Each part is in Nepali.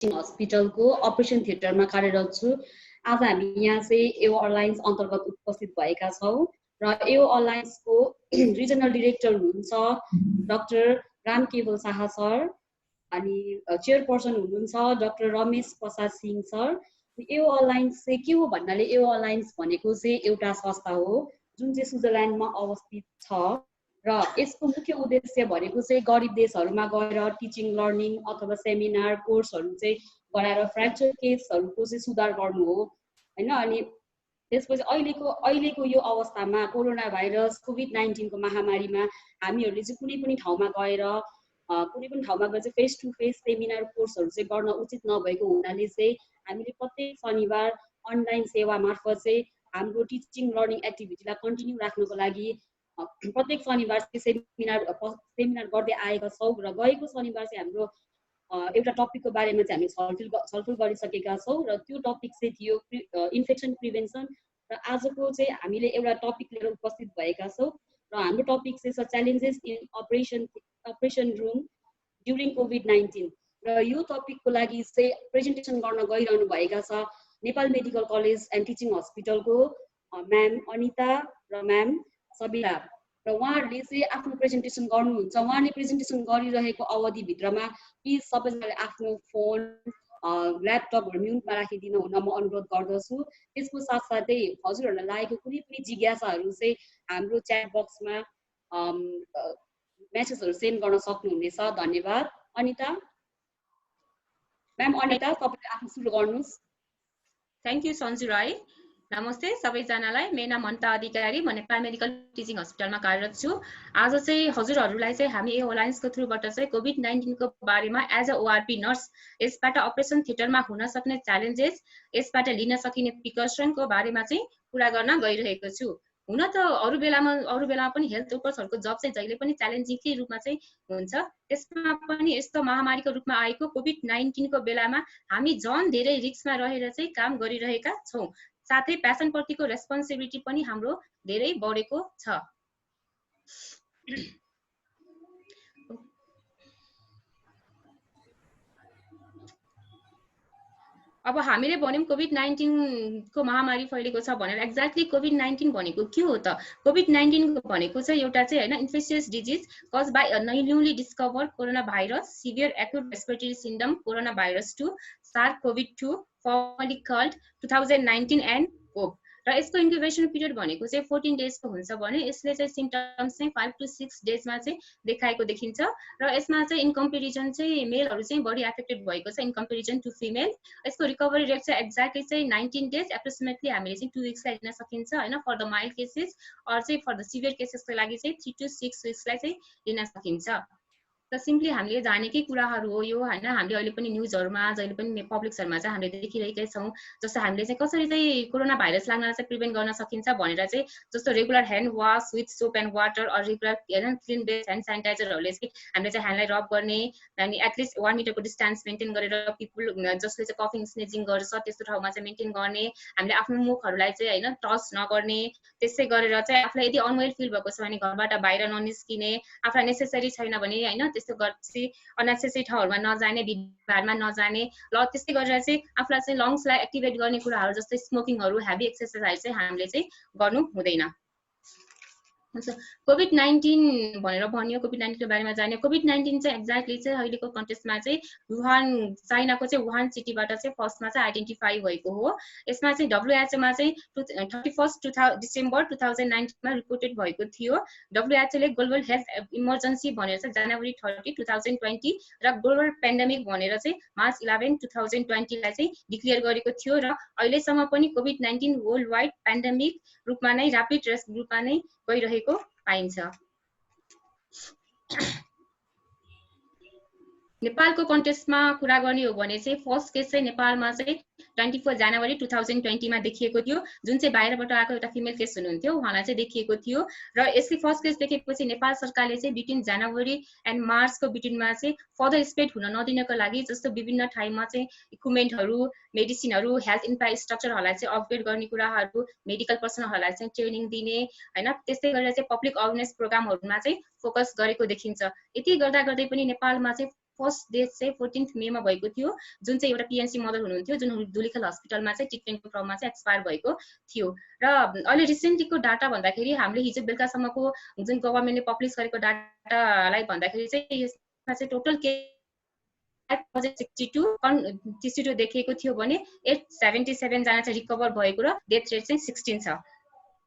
हस्पिटलको अपरेसन थिएटरमा कार्यरत छु। आज हामी यहाँ चाहिँ एओ अलायन्स अन्तर्गत उपस्थित भएका छौँ र एओ अलायन्सको रिजनल डिरेक्टर हुनुहुन्छ डाक्टर रामकेवल शाह सर, अनि चेयरपर्सन हुनुहुन्छ डाक्टर रमेश प्रसाद सिंह सर। एओ अलायन्स चाहिँ के हो भन्नाले एओ अलायन्स भनेको चाहिँ एउटा संस्था हो जुन चाहिँ स्विजरल्यान्डमा अवस्थित छ र यसको मुख्य उद्देश्य भनेको चाहिँ गरिब देशहरूमा गएर टिचिङ लर्निङ अथवा सेमिनार कोर्सहरू चाहिँ गराएर फ्र्याक्चर केसहरूको चाहिँ सुधार गर्नु हो हैन। अनि त्यसपछि अहिलेको यो अवस्थामा कोरोना भाइरस कोभिड-19 को महामारीमा हामीहरूले चाहिँ कुनै पनि ठाउँमा गएर चाहिँ फेस टु फेस सेमिनार कोर्सहरू चाहिँ गर्न उचित नभएको हुनाले चाहिँ हामीले प्रत्येक शनिबार अनलाइन सेवा मार्फत चाहिँ हाम्रो टिचिङ लर्निङ एक्टिभिटीलाई कन्टिन्यू राख्नको लागि प्रत्येक शनिबार चाहिँ सेमिनार गर्दै आएका छौँ र गएको शनिबार चाहिँ हाम्रो एउटा टपिकको बारेमा चाहिँ हामी छलफल गरिसकेका छौँ र त्यो टपिक चाहिँ थियो इन्फेक्सन प्रिभेन्सन र आजको चाहिँ हामीले एउटा टपिक लिएर उपस्थित भएका छौँ र हाम्रो टपिक चाहिँ छ challenges in operation room during COVID-19 र यो टपिकको लागि चाहिँ प्रेजेन्टेसन गर्न गइरहनु भएका छ Nepal medical college and teaching हस्पिटलको म्याम अनिता र म्याम सबिला र उहाँहरूले चाहिँ आफ्नो प्रेजेन्टेसन गर्नुहुन्छ। उहाँले प्रेजेन्टेसन गरिरहेको अवधिभित्रमा प्लिज सबैजनाले आफ्नो फोन ल्यापटपहरू म्युटमा राखिदिनु हुन म अनुरोध गर्दछु। त्यसको साथसाथै हजुरहरूलाई लागेको कुनै पनि जिज्ञासाहरू चाहिँ हाम्रो च्याट बक्समा मेसेजहरू सेन्ड गर्न सक्नुहुनेछ। धन्यवाद। अनिता म्याम, अनिता तपाईले आफ्नो सुरु गर्नुहोस्। Thank you Sanju Rai. नमस्ते सबैजनालाई, मेरो नाम अनिता अधिकारी, म नेपाल मेडिकल टिचिङ हस्पिटलमा कार्यरत छु। आज चाहिँ हजुरहरूलाई चाहिँ हामी एओ अलायन्सको थ्रुबाट चाहिँ कोभिड-19 को बारेमा एज अ ओआरपी नर्स यसबाट अपरेसन थिएटरमा हुन सक्ने च्यालेन्जेस, यसबाट लिन सकिने प्रिकसनको बारेमा चाहिँ कुरा गर्न गइरहेको छु। हुन त अरू बेलामा पनि हेल्थ वर्कर्सहरूको जब चाहिँ जहिले पनि च्यालेन्जिङकै रूपमा चाहिँ हुन्छ, त्यसमा पनि यस्तो महामारीको रूपमा आएको कोभिड-19 को बेलामा हामी झन् धेरै रिस्कमा रहेर चाहिँ काम गरिरहेका छौँ। साथै पेसेन्टप्रतिको रेस्पोन्सिबिलिटी पनि हाम्रो धेरै बढेको छ। अब हामीले भन्यौं कोभिड-19 को महामारी फैलेको छ भनेर, एक्ज्याक्टली कोभिड-19 भनेको के हो त? कोभिड-19 भनेको चाहिँ एउटा चाहिँ हैन infectious disease caused by a newly discovered corona virus severe acute respiratory syndrome corona virus 2 SARS-CoV-2 formerly called 2019 n CoV. र यसको इन्क्युबेसन पिरियड भनेको चाहिँ 14 डेजको हुन्छ भने यसले चाहिँ सिम्पटम्स चाहिँ 5 to 6 डेजमा चाहिँ देखाएको देखिन्छ र यसमा चाहिँ इन कम्पेरिजन चाहिँ मेलहरू चाहिँ बढी एफेक्टेड भएको छ इन कम्पेरिजन टु फिमेल। यसको रिकभरी रेट चाहिँ एक्ज्याक्टली चाहिँ 19 डेज एप्रोक्सिमेटली हामीले चाहिँ 2 विक्सलाई लिन सकिन्छ हैन for the mild cases, or चाहिँ फर द सिभियर केसेसको लागि चाहिँ 3 to 6 विक्सलाई चाहिँ लिन सकिन्छ। त सिम्पली हामीले जानेकै कुराहरू हो यो हैन। हामीले अहिले पनि न्यूजहरुमा जहिले पनि पब्लिक्सहरुमा चाहिँ हामीले देखिरहेकै छौं, जस्तो हामीले चाहिँ कसरी चाहिँ कोरोना भाइरस लाग्न चाहिँ प्रिभेन्ट गर्न सकिन्छ भनेर चाहिँ, जस्तो regular hand wash with soap and water or regular हैन क्लीन बेस ह्यान्ड स्यानिटाइजरहरुले चाहिँ हामीले चाहिँ ह्यान्डलाई रब गर्ने, अनि एटलिस्ट 1 मिटरको डिस्टेन्स मेन्टेन गरेर पिपल जसले चाहिँ कफिङ स्नेजिङ गर्छ त्यस्तो ठाउँमा चाहिँ मेन्टेन गर्ने, हामीले आफ्नो मुखहरुलाई चाहिँ हैन टच नगर्ने, त्यसै गरेर चाहिँ आफुलाई यदि अनवेल फिल भएको छ भने घरबाट बाहिर ननिस्किने, आफुलाई नेसेसरी छैन भने हैन त्यस्तो गर्छि अननेसेसरी ठाउँहरुमा नजाने, भिडभाडमा नजाने, ल त्यस्तै गरेर चाहिँ आफुलाई चाहिँ लङ्सलाई एक्टिभेट गर्ने कुराहरु जस्तै स्मोकिङहरु, हेभी एक्सरसाइज चाहिँ हामीले चाहिँ गर्नु हुँदैन। कोभिड-19 भनेर भनियो, कोभिड-19 को बारेमा जान्यो। कोभिड-19 चाहिँ एक्ज्याक्टली चाहिँ अहिलेको कन्टेक्स्टमा चाहिँ वुहान चाइनाको चाहिँ वुहान सिटीबाट चाहिँ फर्स्टमा चाहिँ आइडेन्टिफाई भएको हो। यसमा चाहिँ WHO मा चाहिँ 31 डिसेम्बर 2019 मा रिपोर्टेड भएको थियो। WHO ले ग्लोबल हेल्थ इमर्जेन्सी भनेर चाहिँ जनवरी 30 2020 र ग्लोबल पेन्डेमिक भनेर चाहिँ मार्च 11 2020 लाई चाहिँ डिक्लेयर गरेको थियो र अहिलेसम्म पनि कोभिड-19 वर्ल्ड वाइड पेन्डेमिक रूपमा नै र्यापिड रेस्प रूपमा नै गइरहेको पाइन्छ। नेपालको कन्टेक्स्टमा कुरा गर्ने हो भने चाहिँ फर्स्ट केस चाहिँ नेपालमा चाहिँ 24 जनवरी 2020 मा देखिएको थियो, जुन चाहिँ बाहिरबाट आएको एउटा फिमेल केस हुनुहुन्थ्यो, उहाँलाई चाहिँ देखिएको थियो र यसले फर्स्ट केस देखेपछि नेपाल सरकारले चाहिँ बिट्विन जनवरी एन्ड मार्चको बिट्विनमा चाहिँ फर्दर स्प्रेड हुन नदिनको लागि जस्तो विभिन्न ठाउँमा चाहिँ इक्विपमेन्टहरु, मेडिसिनहरु, हेल्थ इन्फ्रास्ट्रक्चरहरुलाई चाहिँ अपग्रेड गर्ने कुराहरु, मेडिकल पर्सनलहरुलाई चाहिँ ट्रेनिङ दिने हैन, त्यस्तै गरेर चाहिँ पब्लिक अवेरनेस प्रोग्रामहरुमा चाहिँ फोकस गरेको देखिन्छ। यति गर्दा गर्दै पनि नेपालमा चाहिँ फर्स्ट डेथ चाहिँ 14 मेमा भएको थियो, जुन चाहिँ एउटा PNC मदर हुनुहुन्थ्यो, जुन धुलिखेल हस्पिटलमा चाहिँ ट्रिटमेन्टको क्रममा चाहिँ एक्सपायर भएको थियो। र अहिले रिसेन्टलीको डाटा भन्दाखेरि हामीले हिजो बेलुकासम्मको जुन गभर्मेन्टले पब्लिस गरेको डाटालाई भन्दाखेरि चाहिँ यसमा चाहिँ टोटल केस 62 देखिएको थियो भने 877 जना चाहिँ रिकभर भएको र डेथ रेट चाहिँ 16 छ।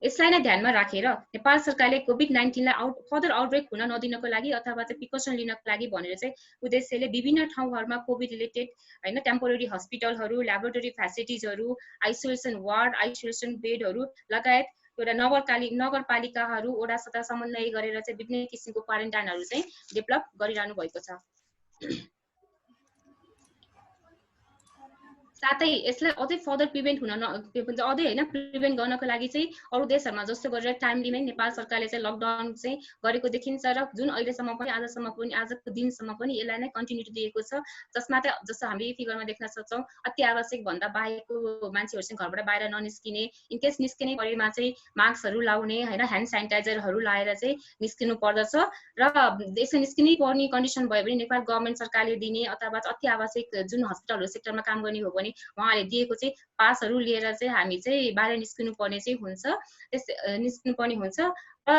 यसलाई नै ध्यानमा राखेर नेपाल सरकारले कोभिड-19 लाई फर्दर आउटब्रेक हुन नदिनको लागि अथवा चाहिँ प्रिकसन लिनको लागि भनेर चाहिँ उद्देश्यले विभिन्न ठाउँहरुमा कोभिड रिलेटेड हैन टेम्पोररी हस्पिटलहरु, ल्याबोरेटरी फ्यासिलिटिजहरु, आइसोलेसन वार्ड, आइसोलेसन बेडहरु लगायत एउटा नगरपालिकाहरु वडा सतह समन्वय गरेर चाहिँ विभिन्न किसिमको क्वारेन्टाइनहरु चाहिँ डेभलप गरिरहनु भएको छ। साथै यसलाई अझै फर्दर प्रिभेन्ट हुन अझै हैन प्रिभेन्ट गर्नको लागि चाहिँ अरु देशहरुमा जस्तो गरेर टाइमलीमै नेपाल सरकारले चाहिँ लकडाउन चाहिँ गरेको देखिन्छ र जुन अहिलेसम्म पनि आजको दिनसम्म पनि यसलाई नै कन्टिन्युटी दिएको छ, जसमा चाहिँ जस्तो हामीले यो फिगरमा देख्न सक्छौं अति आवश्यक भन्दा बाहेकको मान्छेहरु चाहिँ घरबाट बाहिर ननिस्किने, इनकेस निस्किनै परेमा चाहिँ मास्कहरु लाउने हैन ह्यान्ड स्यानिटाइजरहरु लाएर चाहिँ निस्किनु पर्दछ र यसो निस्किनै पर्ने कन्डिसन भयो भने नेपाल गभर्नमेन्ट सरकारले दिने अथवा अति आवश्यक जुन हस्पिटलहरु सेक्टरमा काम गर्ने हो भने उहाँले दिएको चाहिँ पासहरु लिएर चाहिँ हामी चाहिँ बाहिर निस्किनु पर्ने चाहिँ हुन्छ। निस्किनु पर्ने हुन्छ र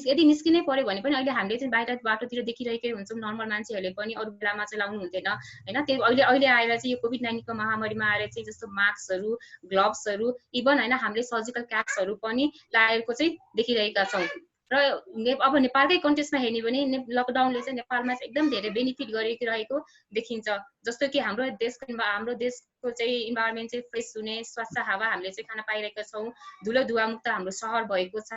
यदि निस्किनै पर्यो भने पनि अहिले हामीले चाहिँ बाहिर बाटोतिर देखिरहेकै हुन्छौं नर्मल मान्छेहरुले पनि अरु बेलामा चाहिँ लाउनु हुँदैन हैन। त्यो अहिले आएर चाहिँ यो कोभिड-19 को महामारीमा आएर चाहिँ जस्तो मास्कहरु, ग्लोभ्सहरु, इभन हैन हामीले सर्जिकल क्याप्सहरु पनि लगाएको चाहिँ देखिरहेका छौं। र अब नेपालकै कन्टेक्स्टमा हेर्ने भने लकडाउनले चाहिँ नेपालमा चाहिँ एकदम धेरै बेनिफिट गरिरहेको देखिन्छ। जस्तो कि हाम्रो देशको चाहिँ इन्भाइरोनमेन्ट चाहिँ फ्रेश हुने, स्वच्छ हावा हामीले चाहिँ खान पाइरहेका छौं, धुलो धुवा मुक्त हाम्रो शहर भएको छ।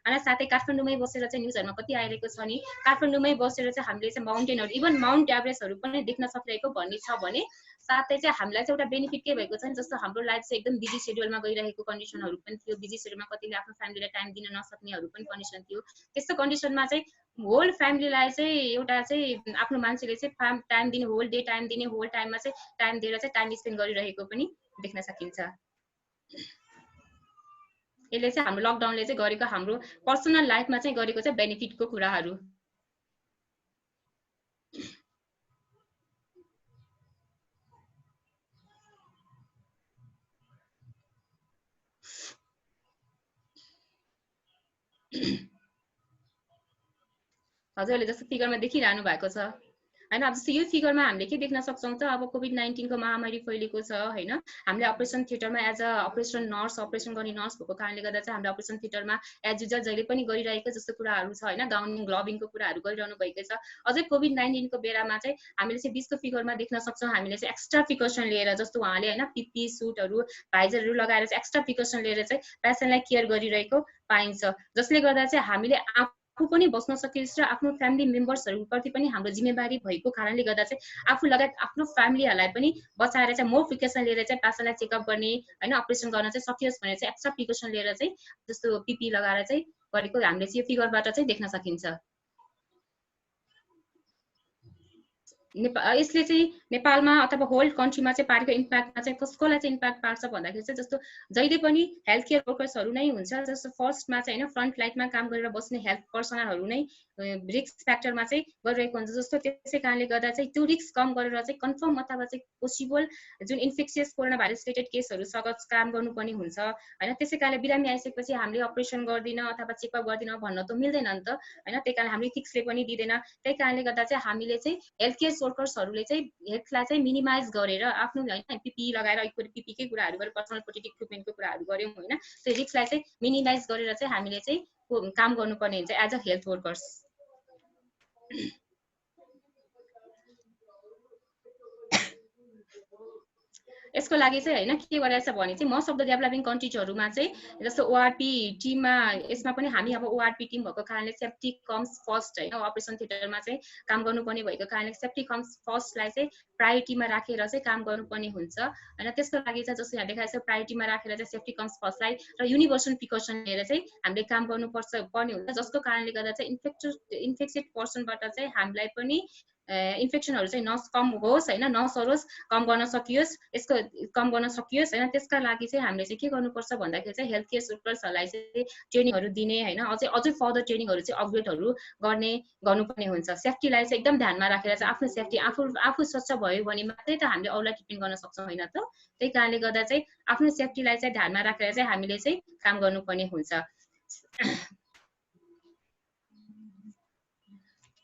अनि साथै काठमाडौँमै बसेर चाहिँ न्युजहरुमा कति आइरहेको छ नि काठमाडौँमै बसेर चाहिँ हामीले चाहिँ माउन्टेनहरु इभन माउन्ट एभरेस्टहरु पनि देख्न सकिरहेको भन्ने छ भने साथै चाहिँ हामीलाई चाहिँ एउटा बेनिफिट के भएको छ जस्तो हाम्रो लाइफ चाहिँ एकदम बिजी शेड्युलमा गइरहेको कन्डिसनहरु पनि थियो, बिजी शेड्युलमा कतिले आफ्नो फ्यामिलीलाई टाइम दिन नसक्नेहरु पनि कन्डिसन थियो। त्यस्तो कन्डिसनमा चाहिँ होल फ्यामिलीलाई चाहिँ एउटा चाहिँ आफ्नो मान्छेले चाहिँ टाइम दिने, होल डे टाइम दिने, होल टाइममा चाहिँ टाइम दिएर चाहिँ टाइम स्पेन्ड गरिरहेको पनि देख्न सकिन्छ। यसले चाहिँ हाम्रो लकडाउनले चाहिँ गरेको हाम्रो पर्सनल लाइफमा चाहिँ गरेको चाहिँ बेनिफिटको कुराहरु। हजुरले जस्तो फिगरमा देखिरहनु भएको छ हैन। अब जस्तो यो फिगरमा हामीले के देख्न सक्छौं त अब कोभिड-19 को महामारी फैलिएको छ हैन। हामीले अपरेसन थिएटरमा एज अ अपरेसन गर्ने नर्स भएको कारणले गर्दा चाहिँ हामीले अपरेसन थिएटरमा एज युजुअल जहिले पनि गरिरहेको जस्तो कुराहरु छ हैन। गाउनिङ ग्लोभिङको कुराहरु गरिरहनु भएको छ। अझै कोभिड-19 को बेलामा चाहिँ हामीले चाहिँ 20 को फिगरमा देख्न सक्छौं हामीले चाहिँ एक्स्ट्रा प्रिकसन लिएर जस्तो उहाँले हैन पीपी सुटहरु भाइजरहरु लगाएर चाहिँ एक्स्ट्रा प्रिकसन लिएर चाहिँ पेशेन्टलाई केयर गरिरहेको पाइन्छ, जसले गर्दा चाहिँ हामीले आफू पनि बस्न सकियोस् र आफ्नो फ्यामिली मेम्बर्सहरु प्रति पनि हाम्रो जिम्मेवारी भएको कारणले गर्दा चाहिँ आफू लगायत आफ्नो फ्यामिलीहरुलाई पनि बचाएर चाहिँ मोर प्रिकसन लिएर चाहिँ पेशेन्टलाई चेकअप गर्ने हैन अपरेसन गर्न चाहिँ सकियोस् भनेर चाहिँ एक्स्ट्रा प्रिकसन लिएर चाहिँ जस्तो पीपी लगाएर चाहिँ गरेको हामीले चाहिँ यो फिगरबाट चाहिँ देख्न सकिन्छ। यसले चाहिँ नेपालमा अथवा होल कन्ट्रीमा चाहिँ पारेको इम्प्याक्टमा चाहिँ कसकोलाई चाहिँ इम्प्याक्ट पार्छ भन्दाखेरि चाहिँ जस्तो जहिले पनि हेल्थ केयर वर्कर्सहरु नै हुन्छ। जस्तो फर्स्टमा चाहिँ हैन फ्रन्ट लाइनमा काम गरेर बस्ने हेल्थ पर्सनलहरु नै रिस्क फ्याक्टरमा चाहिँ गरिरहेको हुन्छ। जस्तो त्यसै कारणले गर्दा चाहिँ त्यो रिस्क कम गरेर चाहिँ कन्फर्म अथवा चाहिँ पोसिबल जुन इन्फेक्सियस कोरोना भाइरस रिलेटेड केसहरु सँग काम गर्नुपर्ने हुन्छ हैन। त्यसै कारणले बिरामी आइसकेपछि हामीले अपरेसन गर्दिन अथवा चेकअप गर्दिन भन्न त मिल्दैन नि त हैन। त्यही कारण हामीले इथिक्सले पनि दिदैन। त्यही कारणले गर्दा चाहिँ हामीले चाहिँ हेल्थ केयर वर्कर्सहरुले चाहिँ हेल्थलाई चाहिँ मिनिमाइज गरेर आफ्नो हैन पीपी लगाएर पीपी के कुराहरु गरेर पर्सनल प्रोटेक्टिभ इक्विपमेन्टको कुराहरु गर्यौं हैन। त्यो रिस्कलाई चाहिँ मिनिमाइज गरेर चाहिँ हामीले चाहिँ काम गर्नुपर्ने हुन्छ एज अ हेल्थ वर्कर्स। यसको लागि चाहिँ हैन के गरेछ भने चाहिँ मोस्ट अफ द डेभलपिङ कन्ट्रीजहरुमा चाहिँ जस्तो ओआरपी टिममा यसमा पनि हामी अब ओआरपी टिम भएको कारणले सेफ्टी कम्स फर्स्ट हैन। अपरेसन थिएटरमा चाहिँ काम गर्नुपर्ने भएको कारणले सेफ्टी कम्स फर्स्टलाई चाहिँ प्रायोरिटीमा राखेर चाहिँ काम गर्नुपर्ने हुन्छ हैन। त्यसको लागि चाहिँ जस्तो यहाँ देखाएको छ प्रायोरिटीमा राखेर चाहिँ सेफ्टी कम्स फर्स्टलाई र युनिभर्सल प्रिकसन लिएर चाहिँ हामीले काम गर्नुपर्ने हुन्छ, जसको कारणले गर्दा चाहिँ इन्फेक्टेड पर्सनबाट चाहिँ हामीलाई पनि इन्फेक्सनहरू चाहिँ कम होस् होइन, नसरोस्, कम गर्न सकियोस्, यसको कम गर्न सकियोस् होइन। त्यसका लागि चाहिँ हामीले चाहिँ के गर्नुपर्छ भन्दाखेरि चाहिँ हेल्थ केयर वर्कर्सहरूलाई चाहिँ ट्रेनिङहरू दिने होइन, अझै फर्दर ट्रेनिङहरू चाहिँ अपग्रेडहरू गर्नुपर्ने हुन्छ। सेफ्टीलाई चाहिँ एकदम ध्यानमा राखेर चाहिँ आफ्नो सेफ्टी आफू स्वच्छ भयो भने मात्रै त हामीले अरूलाई ट्रिटमेन्ट गर्न सक्छौँ होइन त। त्यही कारणले गर्दा चाहिँ आफ्नो सेफ्टीलाई चाहिँ ध्यानमा राखेर चाहिँ हामीले चाहिँ काम गर्नुपर्ने हुन्छ।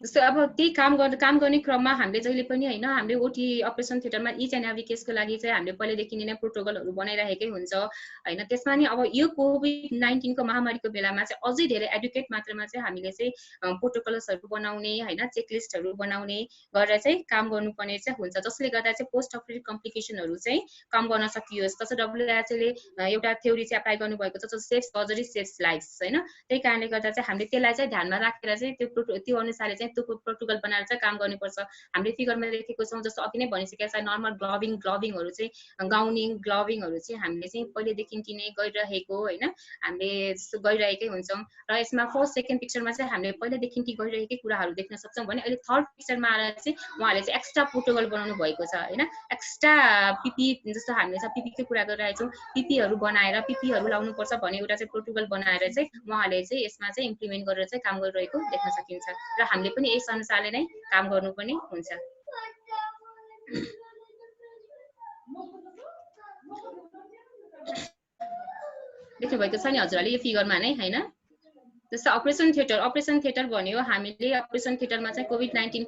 जस्तो अब त्यही काम गर्ने क्रममा हामीले जहिले पनि होइन, हामीले ओटी अपरेसन थिएटरमा इच एन्ड एभ्री केसको लागि चाहिँ हामीले पहिलेदेखि नै प्रोटोकलहरू बनाइरहेकै हुन्छ होइन। त्यसमा नि अब यो कोभिड-19 को महामारीको बेलामा चाहिँ अझै धेरै एडुकेट मात्रामा चाहिँ हामीले चाहिँ प्रोटोकल्सहरू बनाउने होइन, चेकलिस्टहरू बनाउने गरेर चाहिँ काम गर्नुपर्ने चाहिँ हुन्छ, जसले गर्दा चाहिँ पोस्ट अपरेटिभ कम्प्लिकेसनहरू चाहिँ कम गर्न सकियोस्। जस्तो डब्ल्युएचओले एउटा थ्योरी चाहिँ एप्लाई गर्नुभएको छ, जस्तो सेभ्स सर्जरी सेभ्स लाइफ्स होइन। त्यही कारणले गर्दा चाहिँ हामीले त्यसलाई चाहिँ ध्यानमा राखेर चाहिँ त्यो अनुसारले चाहिँ त्यो प्रोटोकल बनाएर चाहिँ काम गर्नुपर्छ। हामीले फिगरमा देखेको छौँ, जस्तो अघि नै भनिसकेको छ, नर्मल ग्लोभिङहरू चाहिँ गाउनिङ ग्लोभिङहरू चाहिँ हामीले चाहिँ पहिलेदेखि नै गरिरहेको होइन, हामीले गरिरहेकै हुन्छौँ। र यसमा फर्स्ट सेकेन्ड पिक्चरमा चाहिँ हामीले पहिलेदेखि गरिरहेकै कुराहरू देख्न सक्छौँ भने अहिले थर्ड पिक्चरमा आएर चाहिँ उहाँहरूले चाहिँ एक्स्ट्रा प्रोटोकल बनाउनु भएको छ होइन। एक्स्ट्रा पिपी जस्तो हामीले चाहिँ पिपीकै कुरा गरिरहेको छौँ, पिपीहरू बनाएर पिपीहरू लाउनुपर्छ भन्ने एउटा चाहिँ प्रोटोकल बनाएर चाहिँ उहाँहरूले चाहिँ यसमा चाहिँ इम्प्लिमेन्ट गरेर चाहिँ काम गरिरहेको देख्न सकिन्छ। र हामीले पनि यस अनुसारले नै काम गर्नुपर्ने हुन्छ। देख्नुभएको छ नि हजुरहरूले यो फिगरमा नै होइन। जस्तो अपरेसन थिएटर भन्यो, हामीले अपरेसन थिएटरमा चाहिँ कोभिड-19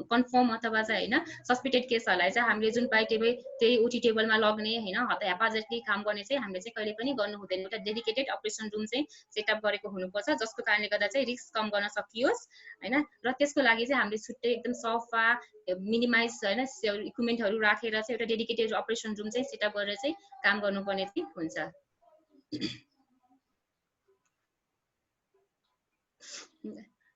कन्फर्म अथवा चाहिँ होइन सस्पेक्टेड केसहरूलाई चाहिँ हामीले जुन पाए त्यही ओटी टेबलमा लग्ने होइन, हेफाजतली काम गर्ने चाहिँ हामीले चाहिँ कहिले पनि गर्नु हुँदैन। एउटा डेडिकेटेड अपरेसन रुम चाहिँ सेटअप गरेको हुनुपर्छ, जसको कारणले गर्दा चाहिँ रिस्क कम गर्न सकियोस् होइन। र त्यसको लागि चाहिँ हामीले छुट्टै एकदम सफा मिनिमाइज होइन इक्विपमेन्टहरू राखेर चाहिँ एउटा डेडिकेटेड अपरेसन रुम चाहिँ सेटअप गरेर चाहिँ काम गर्नुपर्ने हुन्छ।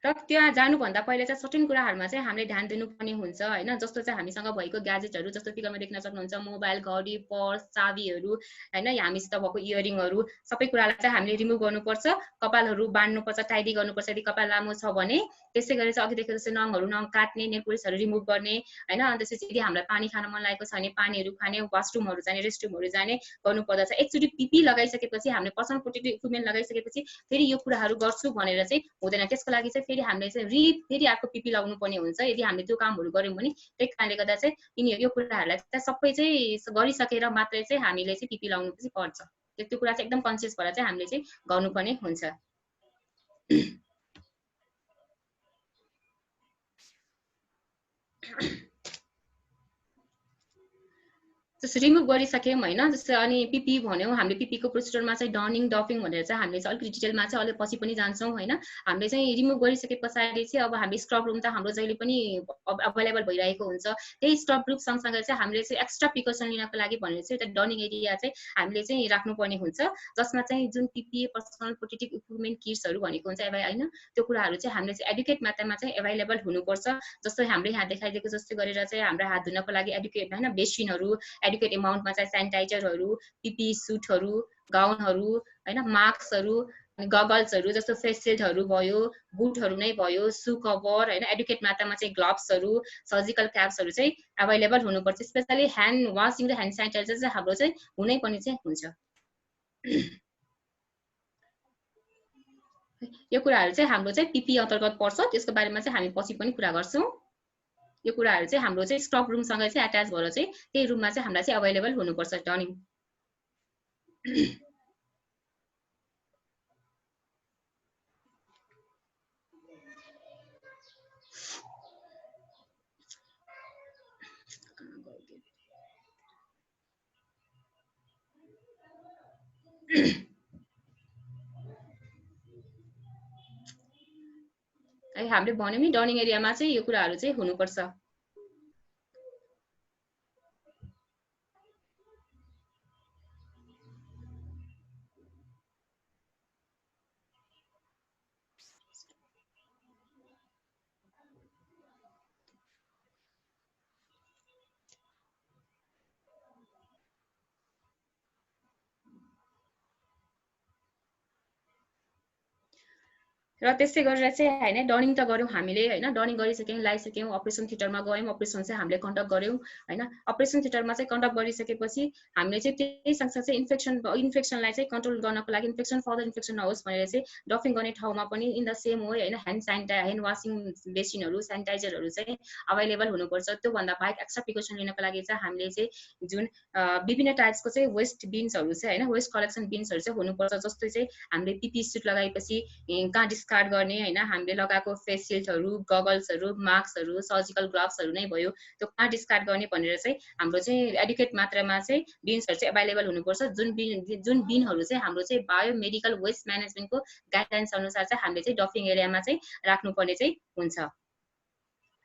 र त्यहाँ जानुभन्दा पहिला चाहिँ सर्टेन कुराहरूमा चाहिँ हामीले ध्यान दिनुपर्ने हुन्छ होइन। जस्तो चाहिँ हामीसँग भएको ग्याजेटहरू, जस्तो फिगरमा देख्न सक्नुहुन्छ, मोबाइल, घडी, पर्स, चाबीहरू होइन, हामीसित भएको इयरिङहरू सबै कुरालाई चाहिँ हामीले रिमुभ गर्नुपर्छ। कपालहरू बाँड्नुपर्छ, टाइडी गर्नुपर्छ यदि कपाल लामो छ भने। त्यसै गरी चाहिँ अघि देखेको जस्तो नङ काट्ने, नेल पोलिसहरू रिमुभ गर्ने होइन। अनि त्यसपछि यदि हामीलाई पानी खान मन लागेको छ भने पानीहरू खाने, वासरुमहरू जाने, रेस्टरुमहरू जाने गर्नुपर्दछ। एकचोटि पिपी लगाइसकेपछि, हामीले पर्सनल प्रोटेक्टिभ इक्विपमेन्ट लगाइसकेपछि फेरि यो कुराहरू गर्छु भनेर चाहिँ हुँदैन। त्यसको लागि चाहिँ फेरि हामीले चाहिँ फेरि अर्को पिपी लाउनु पर्ने हुन्छ यदि हामीले त्यो कामहरू गऱ्यौँ भने। त्यही कारणले गर्दा चाहिँ यो कुराहरूलाई चाहिँ सबै चाहिँ गरिसकेर मात्रै चाहिँ हामीले चाहिँ पिपी लाउनु चाहिँ पर्छ। त्यो कुरा चाहिँ एकदम कन्सियस भएर चाहिँ हामीले चाहिँ गर्नुपर्ने हुन्छ। जस्तो रिमुभ गरिसक्यौँ होइन। जस्तो अनि पिपी भन्यौँ, हामीले पिपीको प्रोसिडरमा चाहिँ डनिङ डफिङ भनेर चाहिँ हामीले चाहिँ अलिकति डिटेलमा चाहिँ अलिक पछि पनि जान्छौँ होइन। हामीले चाहिँ रिमुभ गरिसके पछाडि चाहिँ अब हामी स्क्रब रुम त हाम्रो जहिले पनि अभाइलेबल भइरहेको हुन्छ। त्यही स्क्रब रुम सँगसँगै चाहिँ हामीले चाहिँ एक्स्ट्रा प्रिकसन लिनको लागि भनेर चाहिँ एउटा डनिङ एरिया चाहिँ हामीले चाहिँ राख्नुपर्ने हुन्छ, जसमा चाहिँ जुन पिपी पर्सनल प्रोटेक्टिभ इक्विपमेन्ट किट्सहरू भनेको हुन्छ होइन, त्यो कुराहरू चाहिँ हामीले चाहिँ एडुकेट मात्रामा चाहिँ एभाइलेबल हुनुपर्छ। जस्तो हामीले यहाँ देखाइदिएको जस्तै गरेर चाहिँ हाम्रो हात धुनको लागि एडुकेट होइन बेसिनहरू, एडुकेट एमाउन्टमा चाहिँ सेनिटाइजरहरू, पिपी सुटहरू, गाउनहरू होइन, मास्कहरू, गगल्सहरू जस्तो फेस सिल्डहरू भयो, बुटहरू नै भयो, सु कभर होइन, एडुकेट मात्रामा चाहिँ ग्लोभ्सहरू, सर्जिकल क्याप्सहरू चाहिँ एभाइलेबल हुनुपर्छ। स्पेसली ह्यान्ड वासिङ र ह्यान्ड सेनिटाइजर चाहिँ हाम्रो चाहिँ हुनै पनि चाहिँ हुन्छ। यो कुराहरू चाहिँ हाम्रो चाहिँ पिपी अन्तर्गत पर्छ, त्यसको बारेमा चाहिँ हामी पछि पनि कुरा गर्छौँ। यो कुराहरू चाहिँ हाम्रो चाहिँ स्क्रब रुमसँग चाहिँ एट्याच भएर चाहिँ त्यही रुममा चाहिँ हामीलाई चाहिँ अभाइलेबल हुनुपर्छ डनिङ। हामीले भन्यौँ नि डनिङ एरियामा चाहिँ यो कुराहरू चाहिँ हुनुपर्छ। र त्यसै गरेर चाहिँ हैन डनिङ त गर्यौं हामीले हैन डनिङ गरिसक्यौं लाइसक्यौं अपरेसन थिएटरमा गयौं अपरेसन चाहिँ हामीले कन्डक्ट गर्यौं हैन अपरेसन थिएटरमा चाहिँ कन्डक्ट गरिसकेपछि हामीले चाहिँ त्यही सँगसँगै इन्फेक्सनलाई चाहिँ कन्ट्रोल गर्नको लागि इन्फेक्सन फर्दर इन्फेक्सन नहोस् भनेर चाहिँ डफिङ गर्ने ठाउँमा पनि इन द सेम वे हैन ह्यान्ड वाशिङ बेसिनहरु सेनिटाइजरहरु चाहिँ अवेलेबल हुनुपर्छ त्यो भन्दा बाहेक एक्स्ट्रा प्रिकसन लिनको लागि चाहिँ हामीले चाहिँ जुन विभिन्न टाइप्सको चाहिँ वेस्ट बिन्सहरु चाहिँ हैन वेस्ट कलेक्सन बिन्सहरु चाहिँ हुनुपर्छ जस्तै चाहिँ हामीले पीपी सुट लगाएपछि कहाँ डिस्कार्ड गर्ने हैन हामीले लगाएको फेस शिल्डहरु गगल्सहरु मास्कहरु सर्जिकल ग्लोभ्सहरु नै भयो त्यो कहाँ डिस्कार्ड गर्ने भनेर चाहिँ हाम्रो चाहिँ एडुकेट मात्रामा चाहिँ बिन्सहरु चाहिँ अवेलेबल हुनुपर्छ जुन बिनहरु चाहिँ हाम्रो चाहिँ बायोमेडिकल वेस्ट म्यानेजमेन्टको गाइडलाइन्स अनुसार चाहिँ हामीले चाहिँ डफिङ एरियामा चाहिँ राख्नुपर्ने चाहिँ हुन्छ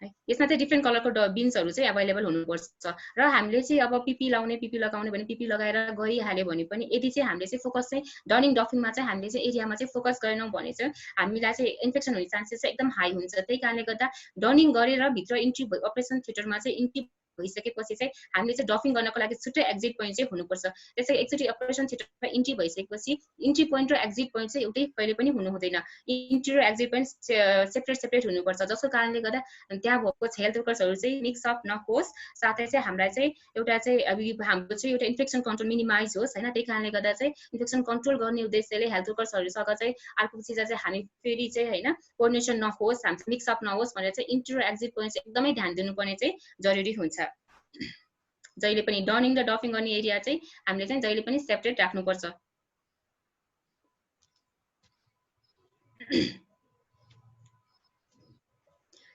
यसमा चाहिँ डिफ्रेन्ट कलरको बिन्सहरु चाहिँ अवेलेबल हुनुपर्छ र हामीले चाहिँ अब पीपी लगाउने भने पीपी लगाएर गइहाल्यो भने पनि यदि चाहिँ हामीले चाहिँ फोकस चाहिँ डनिङ डफिङमा चाहिँ हामीले चाहिँ एरियामा चाहिँ फोकस गरेनौं भने चाहिँ हामीलाई चाहिँ इन्फेक्सन हुने चान्सेस चाहिँ एकदम हाई हुन्छ त्यही कारणले गर्दा डनिङ गरेर भित्र इन्ट्री अपरेसन थिएटरमा चाहिँ इन्ट्री भइसकेपछि चाहिँ हामीले चाहिँ डफिङ गर्नको लागि छुट्टै एक्जिट पोइन्ट चाहिँ हुनुपर्छ त्यसै एकचोटी अपरेसन थिएटरमा इन्ट्री भइसकेपछि इन्ट्री पोइन्ट र एक्जिट पोइन्ट चाहिँ एउटै कहिले पनि हुनु हुँदैन इन्ट्री र एक्जिट पोइन्ट सेपरेट हुनुपर्छ जसको कारणले गर्दा त्यहाँ भएको हेल्थ वर्कर्सहरु चाहिँ मिक्स अप नहोस् साथै चाहिँ हामीलाई चाहिँ एउटा चाहिँ हाम्रो चाहिँ एउटा इन्फेक्सन कन्ट्रोल मिनिमाइज होस् हैन त्यही कारणले गर्दा चाहिँ इन्फेक्सन कन्ट्रोल गर्ने उद्देश्यले हेल्थ वर्कर्सहरुसँग चाहिँ अर्को चिज चाहिँ हामी फेरि चाहिँ हैन कोअर्डिनेसन नहोस् हामी मिक्स अप नहोस् भनेर चाहिँ इन्ट्री र एक्जिट पोइन्ट चाहिँ एकदमै ध्यान दिनुपर्ने चाहिँ जरुरी हुन्छ जहिले पनि डनिङ र डफिङ गर्ने एरिया चाहिँ हामीले चाहिँ जहिले पनि सेपरेट राख्नुपर्छ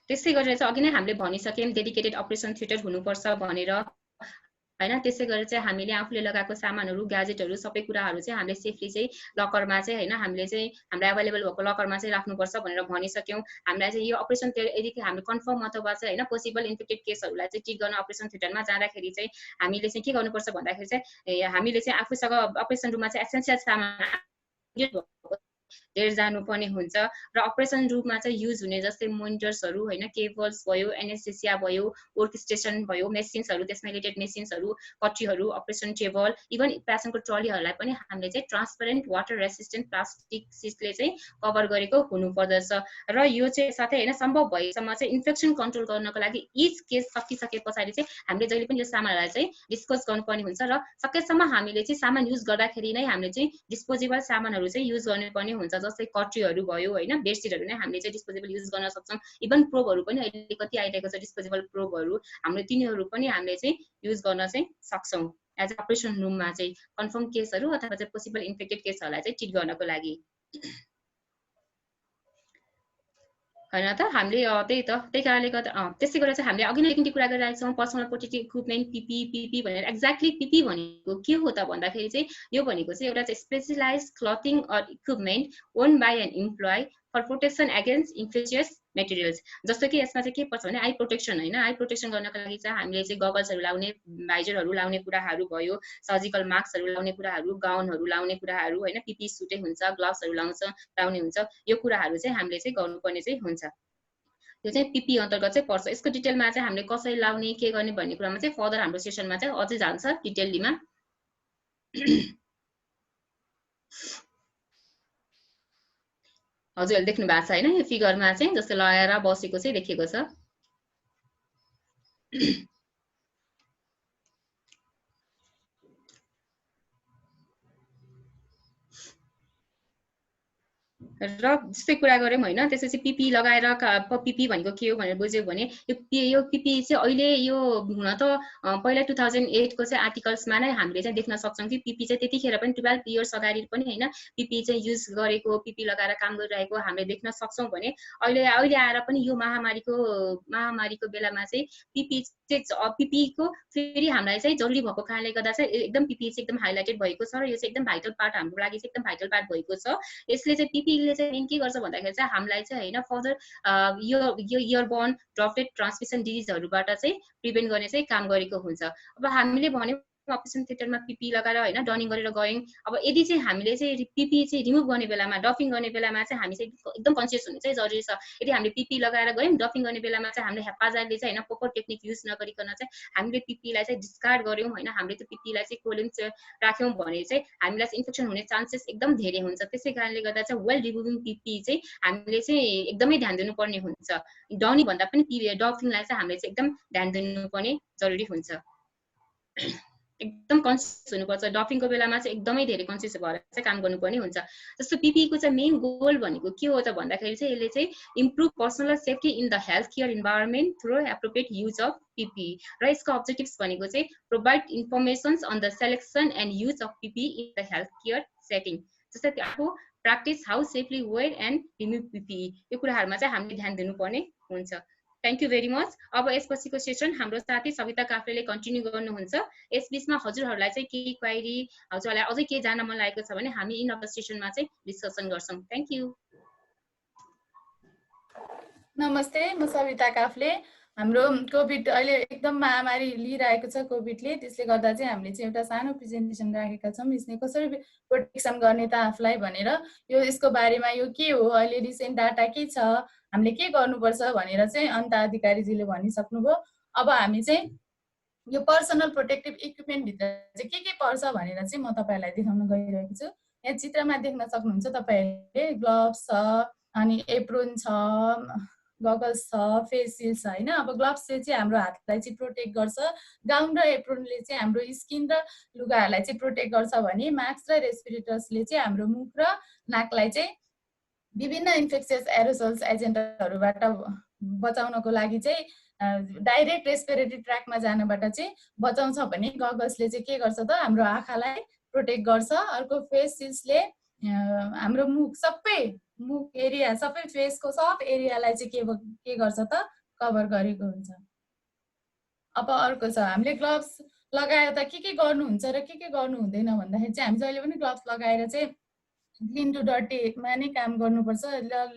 त्यसै गरेर चाहिँ अघि नै हामीले भनिसक्यौं डेडिकेटेड अपरेसन थिएटर हुनुपर्छ भनेर हैन त्यसै गरेर चाहिँ हामीले आफूले लगाएको सामानहरु ग्याजेटहरु सबै कुराहरु चाहिँ हामीले सेफली चाहिँ लकरमा चाहिँ हैन हामीले चाहिँ हाम्रो अवेलेबल भएको लकरमा चाहिँ राख्नुपर्छ भनेर भनिसक्यौं हामीलाई चाहिँ यो अपरेसन यदि हामीले कन्फर्म अथवा चाहिँ हैन पोसिबल इन्फेक्टेड केसहरुलाई चाहिँ ट्रिट गर्न अपरेसन थिएटरमा जाँदाखेरि चाहिँ हामीले चाहिँ के गर्नुपर्छ भन्दाखेरि चाहिँ हामीले चाहिँ आफूसँग अपरेसन रुममा चाहिँ एसेन्शियल सामान लिएर जानुपर्ने हुन्छ र अपरेसन रुममा चाहिँ युज हुने जस्तै मोनिटर्सहरु हैन केबल्स भयो एनेस्थेसिया भयो वर्कस्टेसन भयो मेसिन्सहरु त्यसमा रिलेटेड मेसिन्सहरु कट्रीहरु अपरेसन टेबल इभन पेशेन्टको ट्रलीहरुलाई पनि हामीले चाहिँ ट्रान्सपेरेन्ट वाटर रेसिस्टेन्ट प्लास्टिक सिटले चाहिँ कभर गरेको हुनुपर्दछ र यो चाहिँ साथै हैन सम्भव भएसम्म चाहिँ इन्फेक्सन कन्ट्रोल गर्नको लागि इच केस सकिसके पछाडी चाहिँ हामीले जहिले पनि यो सामानहरुलाई चाहिँ डिस्पोज गर्नुपर्ने हुन्छ र सकेसम्म हामीले चाहिँ सामान युज गर्दाखेरि नै हामीले चाहिँ डिस्पोजेबल सामानहरु चाहिँ युज गर्नुपर्ने हुन्छ जस्तै कट्रीहरु भयो हैन बेडसिटहरु नै हामीले चाहिँ डिस्पोजेबल युज गर्न सक्छौं इभन प्रोबहरु पनि अहिले कति आइरहेको छ डिस्पोजेबल प्रोबहरु हामीले तिनीहरु पनि हामीले चाहिँ युज गर्न चाहिँ सक्छौं एज अपरेसन रुममा चाहिँ कन्फर्म केसहरु अथवा चाहिँ पोसिबल इन्फेक्टेड केसहरुलाई चाहिँ ट्रिट गर्नको लागि हैन त हामीले त्यही कारणले गर्दा त्यसै गरेर चाहिँ हामीले अघि नै एकचोटी कुरा गरिरहेका छौं पर्सनल प्रोटेक्टिभ इक्विपमेन्ट पीपी भनेर एक्ज्याक्टली पीपी भनेको के हो त भन्दाखेरि चाहिँ यो भनेको चाहिँ एउटा चाहिँ specialised clothing or equipment worn by an employee for protection against infectious materials जस्तो कि यसमा चाहिँ के पर्छ भने आई प्रोटेक्सन हैन आई प्रोटेक्सन गर्नको लागि चाहिँ हामीले चाहिँ गगल्सहरु लाउने भाइजरहरु लाउने कुराहरु भयो सर्जिकल मास्कहरु लाउने कुराहरु गाउनहरु लाउने कुराहरु हैन पीपी सुटै हुन्छ ग्लोभ्सहरु लाउने हुन्छ यो कुराहरु चाहिँ हामीले चाहिँ गर्नुपर्ने चाहिँ हुन्छ यो चाहिँ पीपी अन्तर्गत चाहिँ पर्छ यसको डिटेलमा चाहिँ हामीले कसरी लाउने के गर्ने भन्ने कुरामा चाहिँ फर्दर हाम्रो सेसनमा चाहिँ अझै जान्छ डिटेललीमा हजुरले देख्नु भएको छ हैन यो फिगरमा चाहिँ जस्तो लगाएर बसेको चाहिँ देखिएको छ र जस्तै कुरा गर्यौं हैन त्यसपछि पीपी लगाएर पीपी भनेको के हो भनेर बुझ्यौ भने यो पीपी चाहिँ अहिले यो हुन त पहिला 2008 को चाहिँ आर्टिकल्समा नै हामीले चाहिँ देख्न सक्छौं कि पीपी चाहिँ त्यतिखेर पनि 12 इयर्स अगाडि पनि हैन पीपी चाहिँ युज गरेको पीपी लगाएर काम गरिरहेको हामीले देख्न सक्छौं भने अहिले आएर पनि यो महामारीको बेलामा चाहिँ पीपी को फेरि हामीलाई चाहिँ जरुरी भएको कारणले गर्दा चाहिँ एकदम पीपी चाहिँ एकदम हाइलाइटेड भएको छ र यो चाहिँ एकदम भाइटल पार्ट हाम्रो लागि चाहिँ एकदम भाइटल पार्ट भएको छ यसले चाहिँ पीपी ले चाहिँ मेन के गर्छ भन्दाखेरि चाहिँ हामीलाई चाहिँ हैन फर्दर यो एयरबोर्न ड्रपलेट ट्रान्समिसन डिजिजहरुबाट चाहिँ प्रिभेन्ट गर्ने चाहिँ काम गरेको हुन्छ अब हामीले भन्यौ अपरेसन थिएटरमा पिपी लगाएर हैन डनिङ गरेर गयौँ। अब यदि चाहिँ हामीले चाहिँ पिपी चाहिँ रिमुभ गर्ने बेलामा डफिङ गर्ने बेलामा चाहिँ हामी चाहिँ एकदम कन्सियस हुनु चाहिँ जरुरी छ। यदि हामीले पिपी लगाएर गयौँ डफिङ गर्ने बेलामा चाहिँ हामीले हेफाजतले चाहिँ हैन प्रोपर टेक्निक युज नगरिकन चाहिँ हामीले पिपीलाई चाहिँ डिस्कार्ड गर्यौँ हैन, हामीले त्यो पिपीलाई चाहिँ खोल्यौँ राख्यौँ भने चाहिँ हामीलाई चाहिँ इन्फेक्सन हुने चान्सेस एकदम धेरै हुन्छ। त्यसै कारणले गर्दा चाहिँ वेल रिमुभिङ पिपी चाहिँ हामीले चाहिँ एकदमै ध्यान दिनुपर्ने हुन्छ। डनी भन्दा पनि डफिङलाई चाहिँ हामीले चाहिँ एकदम ध्यान दिनुपर्ने जरुरी हुन्छ। एकदम कन्सियस हुनुपर्छ। डफिङको बेलामा चाहिँ एकदमै धेरै कन्सियस भएर चाहिँ काम गर्नुपर्ने हुन्छ। जस्तो पिपीको चाहिँ मेन गोल भनेको के हो त भन्दाखेरि चाहिँ यसले चाहिँ improve personal safety in the health care environment through appropriate use of PPE र यसको अब्जेक्टिभ्स भनेको चाहिँ provide informations on the selection and use of PPE in the health care setting. जस्तै त्यो practice how safely wear and remove PPE, यो कुराहरूमा चाहिँ हामीले ध्यान दिनुपर्ने हुन्छ। Thank you very much. अब यसपछिको सेसन हाम्रो साथी सविता काफ्लेले कन्टिन्यू गर्नुहुन्छ। यसबीचमा हजुरहरूलाई चाहिँ केही क्वाइरी हजुरहरूलाई अझै केही जान्न मन लागेको छ भने हामी इन अफ सेसनमा चाहिँ डिस्कसन गर्छौँ। Thank you. नमस्ते, म सविता काफ्ले। हाम्रो कोभिड अहिले एकदम महामारी लिइरहेको छ कोभिडले, त्यसले गर्दा चाहिँ हामीले चाहिँ एउटा सानो प्रेजेन्टेसन राखेका छौँ। यसले कसरी प्रोटेक्सन गर्ने त आफूलाई भनेर, यो यसको बारेमा यो के हो, अहिले रिसेन्ट डाटा के छ, हामीले के गर्नुपर्छ भनेर चाहिँ अनिता अधिकारीजीले भनिसक्नुभयो। अब हामी चाहिँ यो पर्सनल प्रोटेक्टिभ इक्विपमेन्ट भित्र चाहिँ के पर्छ भनेर चाहिँ म तपाईँहरूलाई देखाउन गइरहेको छु। यहाँ चित्रमा देख्न सक्नुहुन्छ तपाईँहरूले ग्लोभ्स छ, अनि एप्रोन छ, गगल्स छ, फेस सिल्ड छ हैन। अब ग्लोभ्सले चाहिँ हाम्रो हातलाई चाहिँ प्रोटेक्ट गर्छ, गाउन र एप्रोनले चाहिँ हाम्रो स्किन र लुगाहरूलाई चाहिँ प्रोटेक्ट गर्छ भने मास्क र रेस्पिरेटर्सले चाहिँ हाम्रो मुख र नाकलाई चाहिँ विभिन्न इन्फेक्सियस एरोसोल्स एजेन्टहरूबाट बचाउनको लागि चाहिँ डाइरेक्ट रेस्पिरेटरी ट्र्याकमा जानबाट चाहिँ बचाउँछ भने गगल्सले चाहिँ के गर्छ त हाम्रो आँखालाई प्रोटेक्ट गर्छ। अर्को फेस सिल्ड्सले हाम्रो मुख एरिया सबै फेसको सब एरियालाई चाहिँ के गर्छ त कभर गरेको हुन्छ। अब अर्को छ हामीले ग्लोभ्स लगाएर त के गर्नुहुन्छ र के गर्नु हुँदैन भन्दाखेरि चाहिँ हामी जहिले पनि ग्लोभ्स लगाएर चाहिँ क्लिन टु डर्टीमा नै काम गर्नुपर्छ।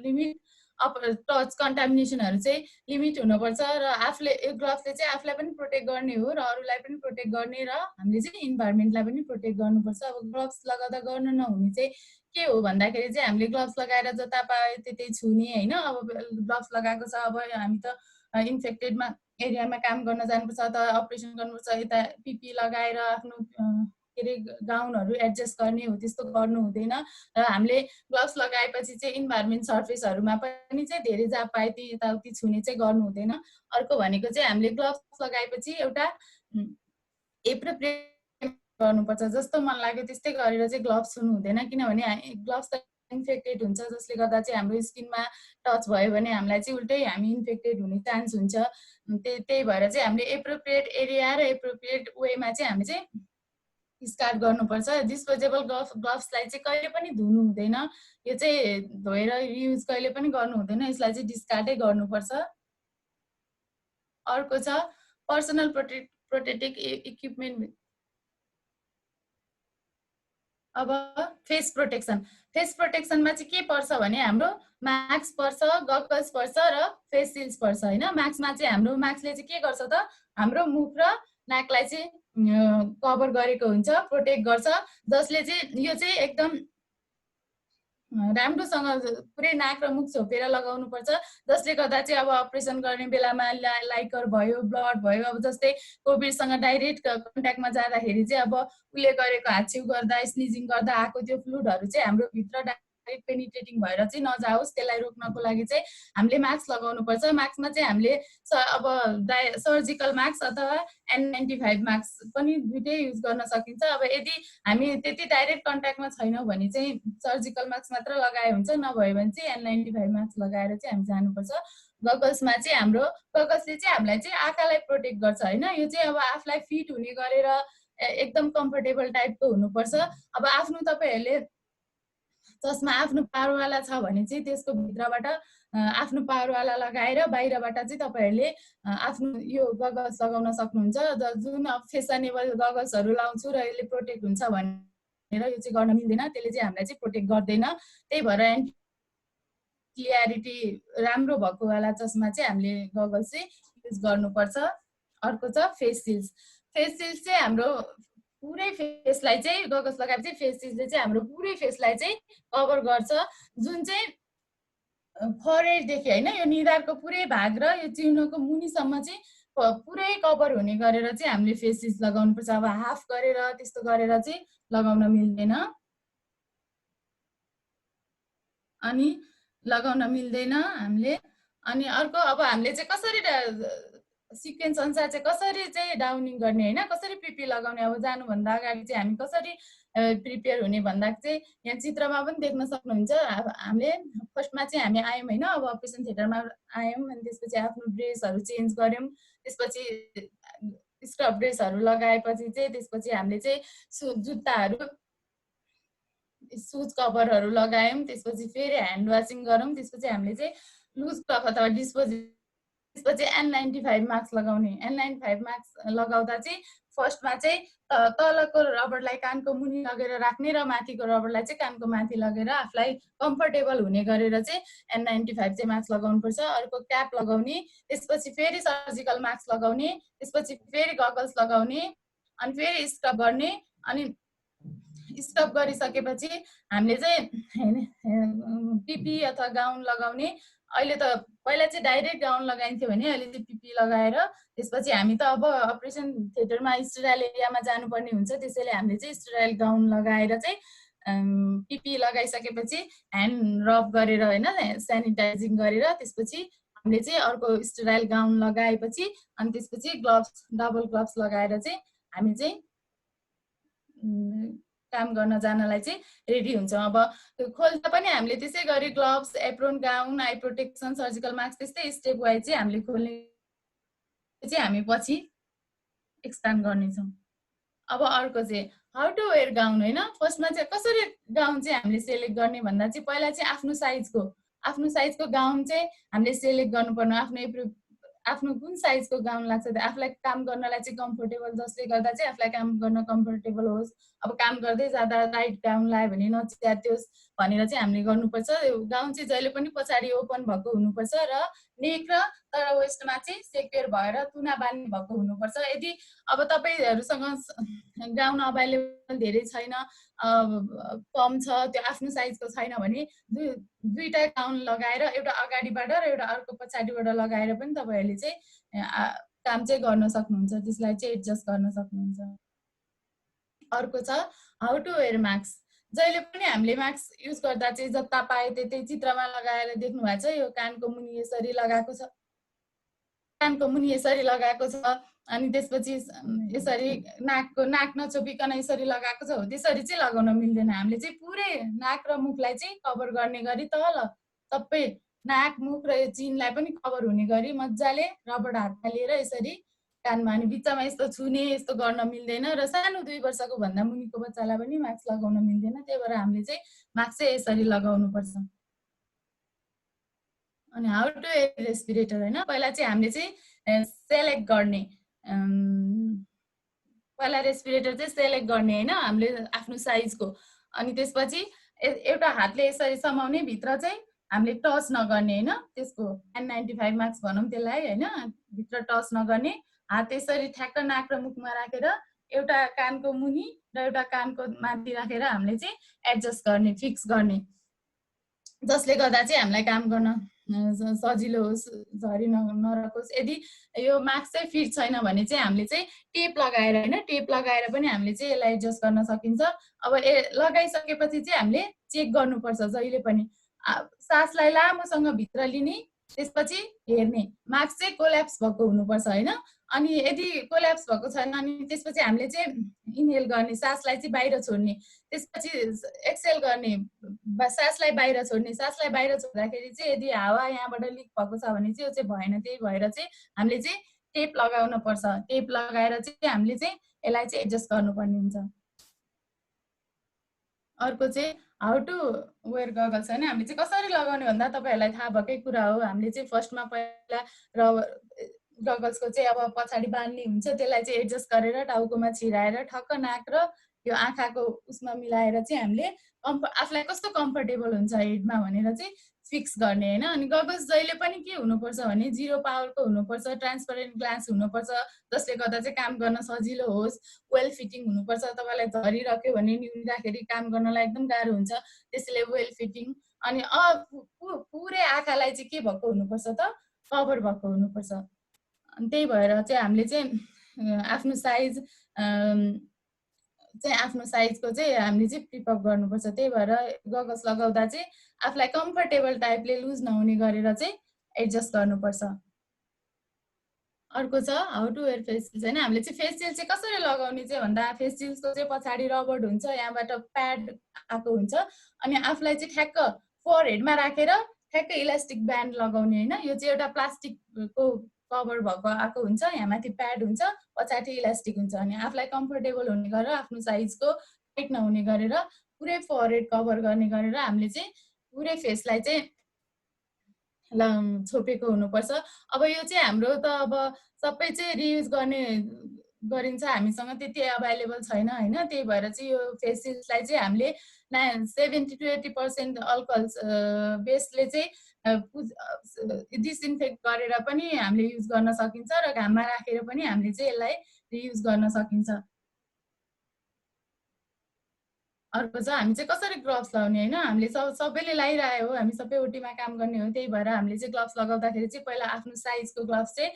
लिमिट अप टच कन्टामिनेसनहरू चाहिँ लिमिट हुनुपर्छ र आफूले यो ग्लोभ्सले चाहिँ आफूलाई पनि प्रोटेक्ट गर्ने हो र अरूलाई पनि प्रोटेक्ट गर्ने र हामीले चाहिँ इन्भाइरोमेन्टलाई पनि प्रोटेक्ट गर्नुपर्छ। अब ग्लोभ्स लगाउँदा गर्नु नहुने चाहिँ के हो भन्दाखेरि चाहिँ हामीले ग्लोभ्स लगाएर जता पाए त्यतै छुने हैन। अब ग्लोभ्स लगाएको छ, अब हामी त इन्फेक्टेडमा एरियामा काम गर्न जानुपर्छ, त अपरेसन गर्नुपर्छ, यता पिपी लगाएर आफ्नो के अरे गाउनहरू एडजस्ट गर्ने हो त्यस्तो गर्नु हुँदैन। र हामीले ग्लोभ्स लगाएपछि चाहिँ इन्भाइरोमेन्ट सर्फेसहरूमा पनि चाहिँ धेरै जहाँ पाए त्यही यताउति छुने चाहिँ गर्नु हुँदैन। अर्को भनेको चाहिँ हामीले ग्लोभ्स लगाएपछि एउटा एप्रोप्रिएट गर्नुपर्छ, जस्तो मन लाग्यो त्यस्तै गरेर चाहिँ ग्लोभ्स छुनु हुँदैन, किनभने ग्लोभ्स त इन्फेक्टेड हुन्छ जसले गर्दा चाहिँ हाम्रो स्किनमा टच भयो भने हामीलाई चाहिँ उल्टै हामी इन्फेक्टेड हुने चान्स हुन्छ। त्यही भएर चाहिँ हामीले एप्रोप्रिएट एरिया र एप्रोप्रिएट वेमा चाहिँ हामी चाहिँ स्टार्ट गर्नुपर्छ। डिस्पोजेबल ग्लोभ्सलाई चाहिँ कहिले पनि धुनु हुँदैन, यो चाहिँ धोएर युज कहिले पनि गर्नु हुँदैन, यसलाई चाहिँ डिस्कार्डै गर्नुपर्छ। अर्को छ पर्सनल प्रोटेक्टिभ इक्विपमेन्ट। अब फेस प्रोटेक्सनमा चाहिँ के पर्छ भने हाम्रो मास्क पर्छ, गगल्स पर्छ र फेस सिल्ड्स पर्छ हैन। मास्कमा चाहिँ हाम्रो मास्कले चाहिँ के गर्छ त हाम्रो मुख र नाकलाई चाहिँ कभर गरेको हुन्छ, प्रोटेक्ट गर्छ, जसले चाहिँ यो चाहिँ एकदम राम्रोसँग पुरै नाक र मुख छोपेर लगाउनु पर्छ, जसले गर्दा चाहिँ अब अपरेसन गर्ने बेलामा लाइकर भयो, ब्लड भयो, अब जस्तै कोभिडसँग डाइरेक्ट कन्ट्याक्टमा जाँदाखेरि चाहिँ अब उसले गरेको हाछिउ गर्दा स्निजिङ गर्दा आएको त्यो फ्लुइडहरू चाहिँ हाम्रो भित्र डाइरेक्ट पेनिट्रेटिङ भएर चाहिँ नजाओस्, त्यसलाई रोक्नको लागि चाहिँ हामीले मास्क लगाउनु पर्छ। मास्कमा चाहिँ हामीले अब सर्जिकल मास्क अथवा N95 मास्क पनि दुइटै युज गर्न सकिन्छ। अब यदि हामी त्यति डाइरेक्ट कन्ट्याक्टमा छैनौँ भने चाहिँ सर्जिकल मास्क मात्र लगाए हुन्छ, नभए भने चाहिँ N95 मास्क लगाएर चाहिँ हामी जानुपर्छ। गगल्समा चाहिँ हाम्रो गगल्सले चाहिँ हामीलाई चाहिँ आँखालाई प्रोटेक्ट गर्छ हैन। यो चाहिँ अब आफूलाई फिट हुने गरेर एकदम कम्फर्टेबल टाइपको हुनुपर्छ। अब आफ्नो तपाईहरुले चस्मा आफ्नो पावरवाला छ भने चाहिँ त्यसको भित्रबाट आफ्नो पावरवाला लगाएर बाहिरबाट चाहिँ तपाईहरुले आफ्नो यो गगल्स लगाउन सक्नुहुन्छ। जुन फेसनेबल गगल्सहरु लाउँछु र यसले प्रोटेक्ट हुन्छ भनेर यो चाहिँ गर्न मिल्दैन, त्यसले चाहिँ हामीलाई चाहिँ प्रोटेक्ट गर्दैन। त्यही भएर क्लियरिटी राम्रो भएको वाला चस्मा चाहिँ हामीले गगल्स चाहिँ युज गर्नुपर्छ। अर्को छ फेस सिल्ड्स। फेस सिल्ड्स चाहिँ हाम्रो पुरै फेसलाई चाहिँ गगल्स लगाएपछि फेस सिल्डले चाहिँ हाम्रो पुरै फेसलाई चाहिँ कभर गर्छ, जुन चाहिँ फरेडदेखि होइन यो निधारको पुरै भाग र यो चिउनोको मुनिसम्म चाहिँ पुरै कभर हुने गरेर चाहिँ हामीले फेस सिल्ड लगाउनुपर्छ। अब हाफ गरेर त्यस्तो गरेर चाहिँ लगाउन मिल्दैन, अनि लगाउन मिल्दैन हामीले। अनि अर्को अब हामीले चाहिँ कसरी सिक्वेन्स अनुसार चाहिँ कसरी चाहिँ डाउनिङ गर्ने होइन, कसरी पिपी लगाउने, अब जानुभन्दा अगाडि चाहिँ हामी कसरी प्रिपेयर हुने भन्दा चाहिँ यहाँ चित्रमा पनि देख्न सक्नुहुन्छ। हामीले फर्स्टमा चाहिँ हामी आयौँ होइन, अब अपरेसन थिएटरमा आयौँ, अनि त्यसपछि आफ्नो ड्रेसहरू चेन्ज गऱ्यौँ, त्यसपछि स्क्रब ड्रेसहरू लगाएपछि चाहिँ त्यसपछि हामीले चाहिँ जुत्ताहरू सुज कभरहरू लगायौँ, त्यसपछि फेरि ह्यान्ड वासिङ गरौँ, त्यसपछि हामीले चाहिँ लुज क्लथ अथवा त्यसपछि N95 मास्क लगाउने। N95 मास्क लगाउँदा चाहिँ फर्स्टमा चाहिँ तलको रबरलाई कानको मुनि लगेर राख्ने र माथिको रबरलाई चाहिँ कानको माथि लगेर आफूलाई कम्फर्टेबल हुने गरेर चाहिँ N95 चाहिँ मास्क लगाउनुपर्छ। अर्को क्याप लगाउने, त्यसपछि फेरि सर्जिकल मास्क लगाउने, त्यसपछि फेरि गगल्स लगाउने, अनि फेरि स्क्रब गर्ने। अनि स्क्रब गरिसकेपछि हामीले चाहिँ पिपी अथवा गाउन लगाउने। अहिले त पहिला चाहिँ डाइरेक्ट गाउन लगाइन्थ्यो भने अहिले चाहिँ पिपी लगाएर त्यसपछि हामी त अब अपरेसन थिएटरमा स्टेराइल एरियामा जानुपर्ने हुन्छ, त्यसैले हामीले चाहिँ स्टेराइल गाउन लगाएर चाहिँ पिपी लगाइसकेपछि ह्यान्ड रब गरेर होइन सेनिटाइजिङ गरेर त्यसपछि हामीले चाहिँ अर्को स्टेराइल गाउन लगाएपछि अनि त्यसपछि ग्लोभ्स डबल ग्लोभ्स लगाएर चाहिँ हामी चाहिँ काम गर्न जानलाई चाहिँ रेडी हुन्छौँ। अब खोल्दा पनि हामीले त्यसै गरी gloves, apron, gown, eye protection, surgical mask त्यस्तै स्टेप वाइज चाहिँ हामीले खोल्ने चाहिँ हामी पछि एक्सप्लेन गर्नेछौँ। अब अर्को चाहिँ हाउ टु वेयर गाउन होइन। फर्स्टमा चाहिँ कसरी गाउन चाहिँ हामीले सेलेक्ट गर्ने भन्दा चाहिँ पहिला चाहिँ आफ्नो साइजको गाउन चाहिँ हामीले सेलेक्ट गर्नुपर्ने। आफ्नो कुन साइजको गाउन लाग्छ आफूलाई काम गर्नलाई चाहिँ कम्फोर्टेबल, जसले गर्दा चाहिँ आफूलाई काम गर्न कम्फोर्टेबल होस्। अब काम गर्दै जाँदा टाइट गाउन लगायो भने नच्यात्योस् भनेर चाहिँ हामीले गर्नुपर्छ। गाउन चाहिँ जहिले पनि पछाडि ओपन भएको हुनुपर्छ र नेक र तर वेस्टमा चाहिँ सेक्युर भएर तुना बान्ने भएको हुनुपर्छ। यदि अब तपाईँहरूसँग गाउन अभाइलेबल धेरै छैन, कम छ, त्यो आफ्नो साइजको छैन भने दुईटा गाउन लगाएर एउटा अगाडिबाट र एउटा अर्को पछाडिबाट लगाएर पनि तपाईँहरूले चाहिँ काम चाहिँ गर्न सक्नुहुन्छ, त्यसलाई चाहिँ एडजस्ट गर्न सक्नुहुन्छ। अर्को छ हाउ टु वेयर मास्क। जहिले पनि हामीले मास्क युज गर्दा चाहिँ जता पाए त्यतै चित्रमा लगाएर देख्नु भएको छ, यो कानको मुनि यसरी लगाएको छ, अनि त्यसपछि यसरी नाक नछोपिकन यसरी लगाएको छ, हो त्यसरी चाहिँ लगाउन मिल्दैन। हामीले चाहिँ पुरै नाक र मुखलाई चाहिँ कभर गर्ने गरी तल सबै नाक, मुख र यो चिनलाई पनि कभर हुने गरी मजाले रबर हातमा लिएर यसरी कानमा, अनि बिचमा यस्तो छुने यस्तो गर्न मिल्दैन र सानो 2 वर्षको भन्दा मुनिको बच्चालाई पनि मास्क लगाउन मिल्दैन। त्यही भएर हामीले चाहिँ मास्क चाहिँ यसरी लगाउनु पर्छ। अनि हाउ टु वेयर रेस्पिरेटर होइन। पहिला चाहिँ हामीले चाहिँ सेलेक्ट गर्ने, पहिला रेस्पिरेटर चाहिँ सेलेक्ट गर्ने होइन हामीले आफ्नो साइजको। अनि त्यसपछि एउटा हातले यसरी समाउने, भित्र चाहिँ हामीले टच नगर्ने होइन, त्यसको N95 मास्क भनौँ त्यसलाई होइन, भित्र टच नगर्ने, हात यसरी ठ्याक्क नाक र मुखमा राखेर एउटा कानको मुनि र एउटा कानको माथि राखेर हामीले चाहिँ एडजस्ट गर्ने, फिक्स गर्ने, जसले गर्दा चाहिँ हामीलाई काम गर्न सजिलो होस्, झरी नरकोस्। यदि यो मास्क चाहिँ फिट छैन भने चाहिँ हामीले चाहिँ टेप लगाएर होइन, टेप लगाएर पनि हामीले चाहिँ यसलाई एडजस्ट गर्न सकिन्छ। अब लगाइसकेपछि चाहिँ हामीले चेक गर्नुपर्छ जहिले पनि, सासलाई लामोसँग भित्र लिने, त्यसपछि हेर्ने मास्क चाहिँ कोल्याप्स भएको हुनुपर्छ होइन। अनि यदि कोल्याप्स भएको छैन अनि त्यसपछि हामीले चाहिँ इनहेल गर्ने, सासलाई चाहिँ बाहिर छोड्ने, त्यसपछि एक्सेल गर्ने, सासलाई बाहिर छोड्ने। सासलाई बाहिर छोड्दाखेरि चाहिँ यदि हावा यहाँबाट लिक भएको छ भने चाहिँ यो चाहिँ भएन, त्यही भएर चाहिँ हामीले चाहिँ टेप लगाउन पर्छ। टेप लगाएर चाहिँ हामीले चाहिँ यसलाई चाहिँ एडजस्ट गर्नुपर्ने हुन्छ। अर्को चाहिँ हाउ टु वेयर गगल्स होइन। हामीले चाहिँ कसरी लगाउने भन्दा तपाईँहरूलाई थाहा भएकै कुरा हो। हामीले चाहिँ फर्स्टमा पहिला गगल्सको चाहिँ अब पछाडि बान्ने हुन्छ, त्यसलाई चाहिँ एडजस्ट गरेर टाउकोमा छिराएर ठक्क नाक र यो आँखाको उसमा मिलाएर चाहिँ हामीले आफूलाई कस्तो कम्फर्टेबल हुन्छ हेडमा भनेर चाहिँ फिक्स गर्ने हैन। अनि गगल्स जहिले पनि के हुनुपर्छ भने 0 पावरको हुनुपर्छ, ट्रान्सपरेन्ट ग्लास हुनुपर्छ, जसले गर्दा चाहिँ काम गर्न सजिलो होस्, वेल फिटिङ हुनुपर्छ। तपाईलाई झरिराख्यो भने निहुरिराखेरि काम गर्नलाई एकदम गाह्रो हुन्छ, त्यसैले वेल फिटिङ। अनि पुरै आँखालाई चाहिँ के भएको हुनुपर्छ त, कभर भएको हुनुपर्छ। अनि त्यही भएर चाहिँ हामीले चाहिँ आफ्नो साइज आफ्नो साइजको चाहिँ हामीले चाहिँ प्रिफर गर्नुपर्छ। त्यही भएर गगल्स लगाउँदा चाहिँ आफूलाई कम्फर्टेबल टाइपले लुज नहुने गरेर चाहिँ एडजस्ट गर्नुपर्छ। अर्को छ हाउ टु वेयर फेस सिल्स हैन। हामीले चाहिँ फेस सिल्स चाहिँ कसरी लगाउने चाहिँ भन्दा फेस सिल्सको चाहिँ पछाडि रबर हुन्छ, यहाँबाट प्याड आएको हुन्छ, अनि आफूलाई चाहिँ ठ्याक्क फोरहेडमा राखेर ठ्याक्क इलास्टिक ब्यान्ड लगाउने हैन। यो चाहिँ एउटा प्लास्टिकको कभर भएको आएको हुन्छ, यहाँ माथि प्याड हुन्छ, पछाडि इलास्टिक हुन्छ। अनि आफूलाई कम्फर्टेबल हुने गरेर आफ्नो साइजको टाइट नहुने गरेर पुरै फोरहेड कभर गर्ने गरेर हामीले चाहिँ पुरै फेसलाई चाहिँ छोपेको हुनुपर्छ। अब यो चाहिँ हाम्रो त अब सबै चाहिँ रियुज गर्ने गरिन्छ, हामीसँग त्यति अभाइलेबल छैन हैन। त्यही भएर चाहिँ यो फेस सिल्सलाई चाहिँ हामीले 70 to 80% अल्कोहल बेसले चाहिँ डिसइन्फेक्ट गरेर पनि हामीले युज गर्न सकिन्छ र घाममा राखेर पनि हामीले चाहिँ यसलाई रियुज गर्न सकिन्छ। अर्को छ हामी चाहिँ कसरी ग्लोभ्स लगाउने हैन। हामीले सबैले लगाइरहे हो, हामी सबै ओटीमा काम गर्ने हो, त्यही भएर हामीले चाहिँ ग्लोभ्स लगाउँदाखेरि चाहिँ पहिला आफ्नो साइजको ग्लोभ्स चाहिँ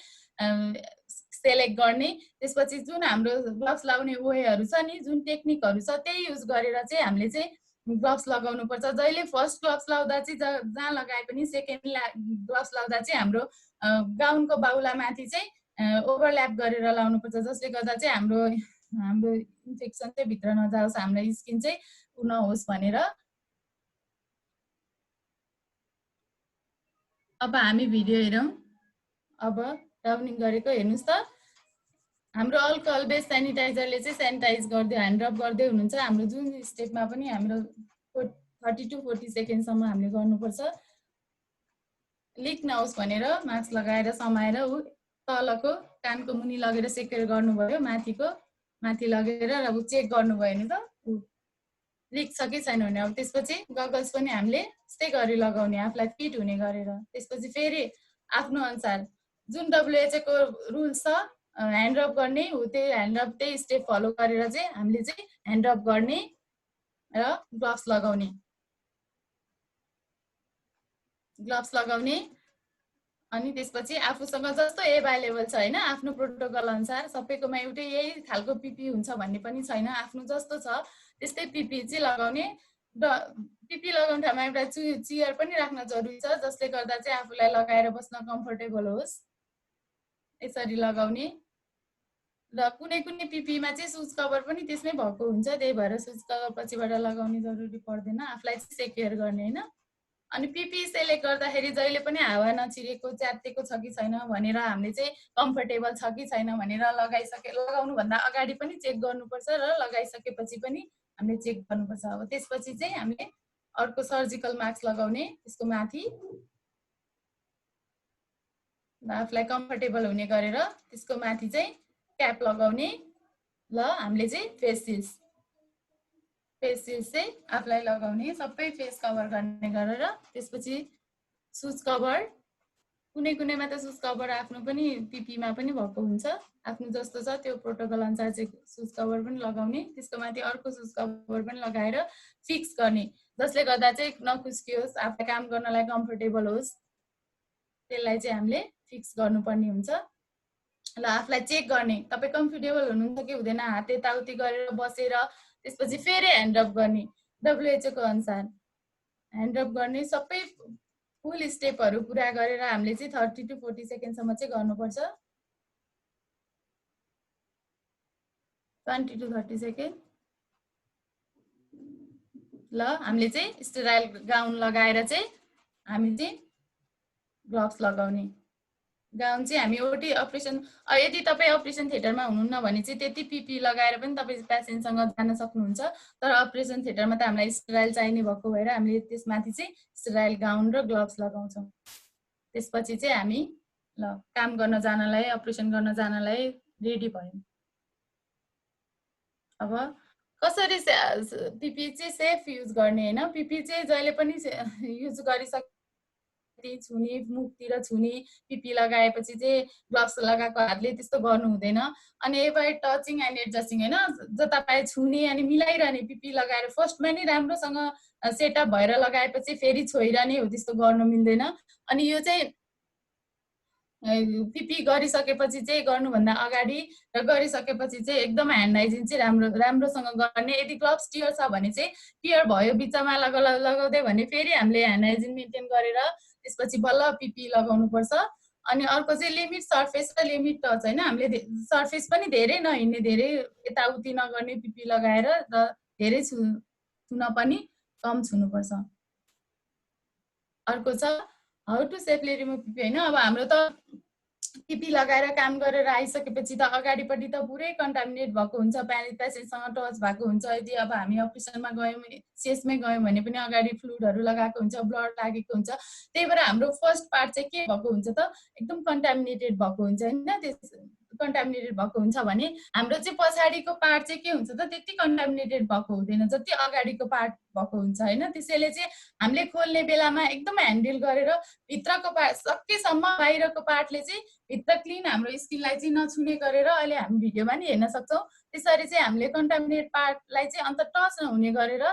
सेलेक्ट गर्ने, त्यसपछि जुन हाम्रो ग्लोभ्स लगाउने वेहरू छ नि, जुन टेक्निकहरू छ त्यही युज गरेर चाहिँ हामीले चाहिँ ग्लोभ्स लगाउनु पर्छ। जहिले फर्स्ट ग्लोभ्स लगाउँदा चाहिँ जहाँ लगाए पनि सेकेन्ड ग्लोभ्स लगाउँदा चाहिँ हाम्रो गाउनको बाहुला माथि चाहिँ ओभरल्याप गरेर लाउनु पर्छ, जसले गर्दा चाहिँ हाम्रो इन्फेक्सन चाहिँ भित्र नजाओस्, हाम्रो स्किन चाहिँ नहोस् भनेर। अब हामी भिडियो हेरौँ। अब राउन्डिङ गरेको हेर्नुस् त, हाम्रो अल्कोहल बेस सेनिटाइजरले चाहिँ सेनिटाइज गर्दै ह्यान्ड रब गर्दै हुनुहुन्छ। हाम्रो जुन स्टेपमा पनि हाम्रो 30 to 40 सेकेन्डसम्म हामीले गर्नुपर्छ। लिक नहोस् भनेर मास्क लगाएर समाएर तलको कानको मुनि लगेर सेकेर गर्नुभयो, माथि लगेर अब चेक गर्नुभयो नि त लिक छ कि छैन भने। अब त्यसपछि गगल्स पनि हामीले त्यस्तै गरी लगाउने, आफूलाई फिट हुने गरेर। त्यसपछि फेरि आफ्नो अनुसार जुन WHO को रुल्स छ ह्यान्ड रब गर्ने हो, त्यही ह्यान्ड रब त्यही स्टेप फलो गरेर चाहिँ हामीले चाहिँ ह्यान्ड रब गर्ने र ग्लोभ्स लगाउने। अनि त्यसपछि आफूसँग जस्तो एभाइलेबल छ हैन, आफ्नो प्रोटोकल अनुसार सबैकोमा एउटै यही खालको पिपी हुन्छ भन्ने पनि छैन, आफ्नो जस्तो छ त्यस्तै पिपी चाहिँ लगाउने। पिपी लगाउने ठाउँमा एउटा चेयर पनि राख्न जरुरी छ, जसले गर्दा चाहिँ आफूलाई लगाएर बस्न कम्फर्टेबल होस्, यसरी लगाउने। र कुनै पिपीमा चाहिँ सुज कभर पनि त्यसमै भएको हुन्छ, त्यही भएर सुज कभर पछिबाट लगाउने जरुरी पर्दैन, आफूलाई चाहिँ सेक्योर गर्ने हैन। अनि पिपी सेलेक्ट गर्दाखेरि जहिले पनि हावा नछिरेको च्यातेको छ कि छैन भनेर हामीले चाहिँ कम्फर्टेबल छ कि छैन भनेर लगाउनु भन्दा अगाडि पनि चेक गर्नुपर्छ र लगाइसकेपछि पनि हामीले चेक गर्नुपर्छ। अब त्यसपछि चाहिँ हामीले अर्को सर्जिकल मास्क लगाउने, त्यसको माथि आफूलाई कम्फर्टेबल हुने गरेर त्यसको माथि चाहिँ क्याप लगाउने। ल हामीले चाहिँ फेस सिल्स चाहिँ आफूलाई लगाउने, सबै फेस कभर गर्ने गरेर। त्यसपछि सुज कभर, कुनैमा त सुज कभर आफ्नो पनि पिपीमा पनि भएको हुन्छ, आफ्नो जस्तो छ त्यो प्रोटोकल अनुसार चाहिँ सुज कभर पनि लगाउने। त्यसको माथि अर्को सुज कभर पनि लगाएर फिक्स गर्ने, जसले गर्दा चाहिँ नखुस्कियोस्, आफूलाई काम गर्नलाई कम्फर्टेबल होस्, त्यसलाई चाहिँ हामीले फिक्स गर्नुपर्ने हुन्छ। ल आफूलाई चेक गर्ने, तपाईँ कम्फर्टेबल हुनुहुन्छ कि हुँदैन, हात यताउति गरेर बसेर त्यसपछि फेरि ह्यान्ड रब गर्ने, WHO को अनुसार ह्यान्ड रब गर्ने। सबै फुल स्टेपहरू पुरा गरेर हामीले चाहिँ 30 to 40 सेकेन्डसम्म चाहिँ गर्नुपर्छ, 20 to 30 सेकेन्ड। ल हामीले चाहिँ स्टेराइल गाउन लगाएर चाहिँ हामी चाहिँ ग्लोभ्स लगाउने। गाउन चाहिँ हामी ओटी अपरेसन, यदि तपाईँ अपरेसन थिएटरमा हुनुहुन्न भने चाहिँ त्यति पिपी लगाएर पनि तपाईँ पेसेन्टसँग जान सक्नुहुन्छ, तर अपरेसन थिएटरमा त हामीलाई स्टेराइल चाहिने भएको भएर हामीले त्यसमाथि चाहिँ स्टेराइल गाउन र ग्लोभ्स लगाउँछौँ। त्यसपछि चाहिँ हामी ल काम गर्न जानलाई, अपरेसन गर्न जानलाई रेडी भयौँ। अब कसरी पिपी चाहिँ सेफ युज गर्ने हैन। पिपी चाहिँ जहिले पनि युज गरिसके यति छुने, मुखतिर छुने, पिपी लगाएपछि चाहिँ ग्लोभ्स लगाएको हातले त्यस्तो गर्नु हुँदैन। अनि एभोइड टचिङ एन्ड एडजस्टिङ हैन, जता पाए छुने अनि मिलाइरहने, पिपी लगाएर फर्स्टमा नि राम्रोसँग सेटअप भएर लगाएपछि फेरि छोइरहने हो, त्यस्तो गर्नु मिल्दैन। अनि यो चाहिँ पिपी गरिसकेपछि चाहिँ गर्नुभन्दा अगाडि र गरिसकेपछि चाहिँ एकदम ह्यान्ड हाइजिन चाहिँ राम्रोसँग गर्ने। यदि ग्लोभ्स टियर छ भने चाहिँ टियर भयो बिचमा लगाउँदै भने फेरि हामीले ह्यान्ड हाइजिन मेन्टेन गरेर त्यसपछि बल्ल पिपी लगाउनुपर्छ। अनि अर्को चाहिँ लिमिट सर्फेस र लिमिट टच हैन, हामीले सर्फेस पनि धेरै नहिँड्ने, धेरै यताउति नगर्ने पिपी लगाएर, र धेरै छुन पनि कम छुनुपर्छ। अर्को छ how to safely remove PPE हैन। अब हाम्रो त पिपी लगाएर काम गरेर आइसकेपछि त अगाडिपट्टि त पुरै कन्टामिनेट भएको हुन्छ, पेसेन्टसँग टच भएको हुन्छ। यदि अब हामी अपरेसनमा गयौँ, सिएसमै गयौँ भने पनि अगाडि फ्लुइडहरू लगाएको हुन्छ, ब्लड लागेको हुन्छ। त्यही भएर हाम्रो फर्स्ट पार्ट चाहिँ के भएको हुन्छ त एकदम कन्टामिनेटेड भएको हुन्छ हैन। त्यस कन्टामिनेटेड भएको हुन्छ भने हाम्रो चाहिँ पछाडिको पार्ट चाहिँ के हुन्छ त त्यति कन्टामिनेटेड भएको हुँदैन जति अगाडिको पार्ट भएको हुन्छ हैन। त्यसैले चाहिँ हामीले खोल्ने बेलामा एकदम ह्यान्डल गरेर भित्रको पार्ट सकेसम्म बाहिरको पार्टले चाहिँ भित्र क्लिन हाम्रो स्किनलाई चाहिँ नछुने गरेर, अहिले हामी भिडियोमा नि हेर्न सक्छौँ, त्यसरी चाहिँ हामीले कन्टामिनेट पार्टलाई चाहिँ अन्त टच नहुने गरेर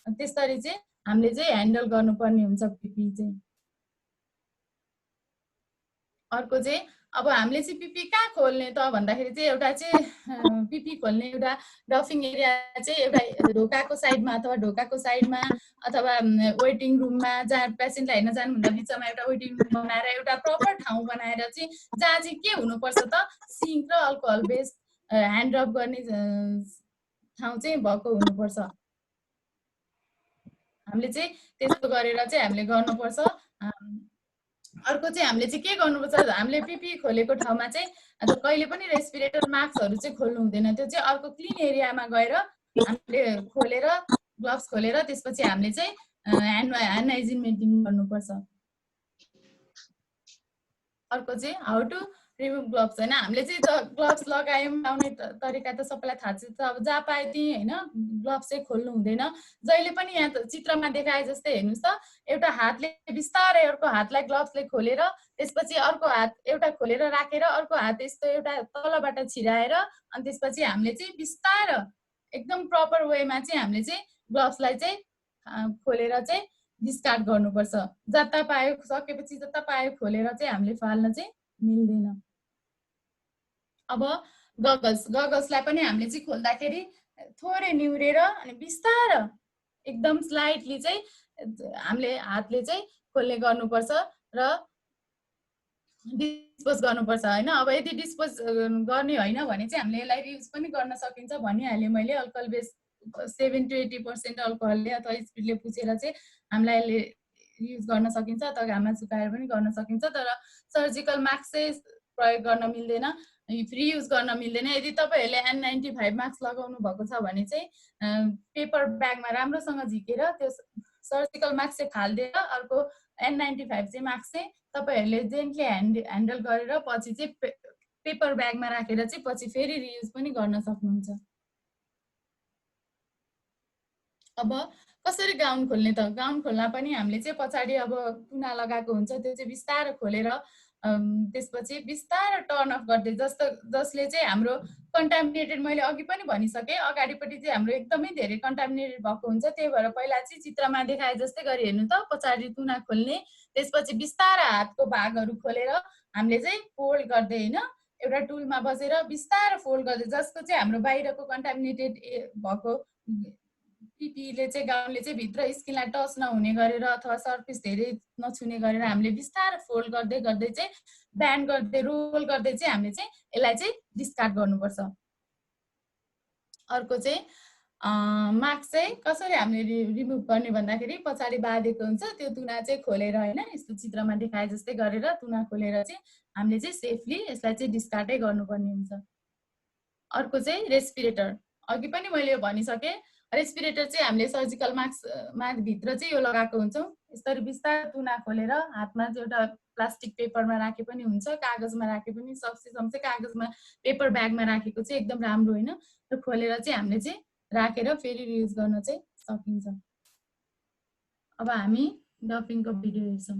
त्यसरी चाहिँ हामीले चाहिँ ह्यान्डल गर्नुपर्ने हुन्छ पिपी चाहिँ। अर्को चाहिँ अब हामीले चाहिँ पिपी कहाँ खोल्ने त भन्दाखेरि चाहिँ एउटा चाहिँ पिपी खोल्ने एउटा डफिङ एरिया चाहिँ एउटा ढोकाको साइडमा अथवा ढोकाको साइडमा अथवा वेटिङ रुममा, जहाँ पेसेन्टलाई हेर्न जानुभन्दा बिचमा एउटा वेटिङ रुम बनाएर एउटा प्रपर ठाउँ बनाएर चाहिँ जहाँ चाहिँ के हुनुपर्छ त सिङ्क र अल्कोहल बेस ह्यान्ड रब गर्ने ठाउँ चाहिँ भएको हुनुपर्छ। हामीले चाहिँ त्यस्तो गरेर चाहिँ हामीले गर्नुपर्छ। अर्को चाहिँ हामीले चाहिँ के गर्नुपर्छ, हामीले पिपी खोलेको ठाउँमा चाहिँ कहिले पनि रेस्पिरेटर मास्कहरू चाहिँ खोल्नु हुँदैन। त्यो चाहिँ अर्को क्लिन एरियामा गएर हामीले खोलेर ग्लोभ्स खोलेर त्यसपछि हामीले चाहिँ ह्यान्ड हाइजिन मेन्टेन गर्नुपर्छ। अर्को चाहिँ हाउ टु रिमुभ ग्लोभ्स हैन। हामीले चाहिँ ग्लोभ्स लगायौँ, लाउने तरिका त सबैलाई थाहा छ। अब जहाँ पाए त्यहीँ हैन ग्लोभ्स चाहिँ खोल्नु हुँदैन। जहिले पनि यहाँ चित्रमा देखाए जस्तै हेर्नुहोस् त, एउटा हातले बिस्तारै अर्को हातलाई ग्लोभ्सले खोलेर त्यसपछि अर्को हात एउटा खोलेर राखेर अर्को हात यस्तो एउटा तलबाट छिराएर अनि त्यसपछि हामीले चाहिँ बिस्तारै एकदम प्रपर वेमा चाहिँ हामीले चाहिँ ग्लोभ्सलाई चाहिँ खोलेर चाहिँ डिस्कार्ड गर्नुपर्छ। जता पायो सकेपछि जता पायो खोलेर चाहिँ हामीले फाल्न चाहिँ मिल्दैन। अब गगल्सलाई पनि हामीले चाहिँ खोल्दाखेरि थोरै निहुरेर अनि बिस्तारै एकदम स्लाइटली चाहिँ हामीले हातले चाहिँ खोल्ने गर्नुपर्छ र डिस्पोज गर्नुपर्छ हैन। अब यदि डिस्पोज गर्ने होइन भने चाहिँ हामीले यसलाई रियुज पनि गर्न सकिन्छ भनिहालेँ मैले। अल्कोहल बेस 7 to 80% अल्कोहलले अथवा स्पिडले पुछेर चाहिँ हामीलाई यसले युज गर्न सकिन्छ अथवा घाममा सुकाएर पनि गर्न सकिन्छ। तर सर्जिकल मास्क चाहिँ प्रयोग गर्न मिल्दैन, फ्री युज गर्न मिल्दैन। यदि तपाईँहरूले N95 मास्क लगाउनु भएको छ भने चाहिँ पेपर ब्यागमा राम्रोसँग झिकेर त्यो सर्जिकल मास्क चाहिँ फालिदिएर अर्को N95 चाहिँ मास्क चाहिँ तपाईँहरूले जेन्टली ह्यान्डल गरेर पछि चाहिँ पेपर ब्यागमा राखेर चाहिँ पछि फेरि रियुज पनि गर्न सक्नुहुन्छ। अब कसरी गाउन खोल्ने त? गाउन खोल्न पनि हामीले चाहिँ पछाडि अब टुना लगाएको हुन्छ, त्यो चाहिँ बिस्तारै खोलेर त्यसपछि बिस्तारै टर्न अफ गर्दै जसले चाहिँ हाम्रो कन्टामिनेटेड, मैले अघि पनि भनिसकेँ, अगाडिपट्टि चाहिँ हाम्रो एकदमै धेरै कन्टामिनेटेड भएको हुन्छ। त्यही भएर पहिला चाहिँ चित्रमा देखाए जस्तै गरी हेर्नु त, पछाडि टुना खोल्ने, त्यसपछि बिस्तारै हातको भागहरू खोलेर हामीले चाहिँ फोल्ड गर्दै हैन एउटा टुलमा बसेर बिस्तारै फोल्ड गर्दै, जसको चाहिँ हाम्रो बाहिरको कन्टामिनेटेड भएको पिपीले चाहिँ गाउनले चाहिँ भित्र स्किनलाई टच नहुने गरेर अथवा सर्फेस धेरै नछुने गरेर हामीले बिस्तारै फोल्ड गर्दै गर्दै चाहिँ ब्यान्ड गर्दै रोल गर्दै चाहिँ हामीले चाहिँ यसलाई चाहिँ डिस्कार्ड गर्नुपर्छ। अर्को चाहिँ मास्क चाहिँ कसरी हामीले रिमुभ गर्ने भन्दाखेरि पछाडि बाँधेको हुन्छ त्यो तुना चाहिँ खोलेर हैन यस्तो चित्रमा देखाए जस्तै गरेर तुना खोलेर चाहिँ हामीले चाहिँ सेफली यसलाई चाहिँ डिस्कार्डै गर्नुपर्ने हुन्छ। अर्को चाहिँ रेस्पिरेटर, अघि पनि मैले यो भनिसकेँ। रेस्पिरेटर चाहिँ हामीले सर्जिकल मास्कमा भित्र चाहिँ यो लगाएको हुन्छौँ। यसरी बिस्तारै तुना खोलेर हातमा चाहिँ एउटा प्लास्टिक पेपरमा राखे पनि हुन्छ, कागजमा राखे पनि सकेसम्म चाहिँ कागजमा पेपर ब्यागमा राखेको चाहिँ एकदम राम्रो होइन। त्यो खोलेर चाहिँ हामीले चाहिँ राखेर फेरि रियुज गर्न चाहिँ सकिन्छ। अब हामी डपिङको भिडियो हेर्छौँ।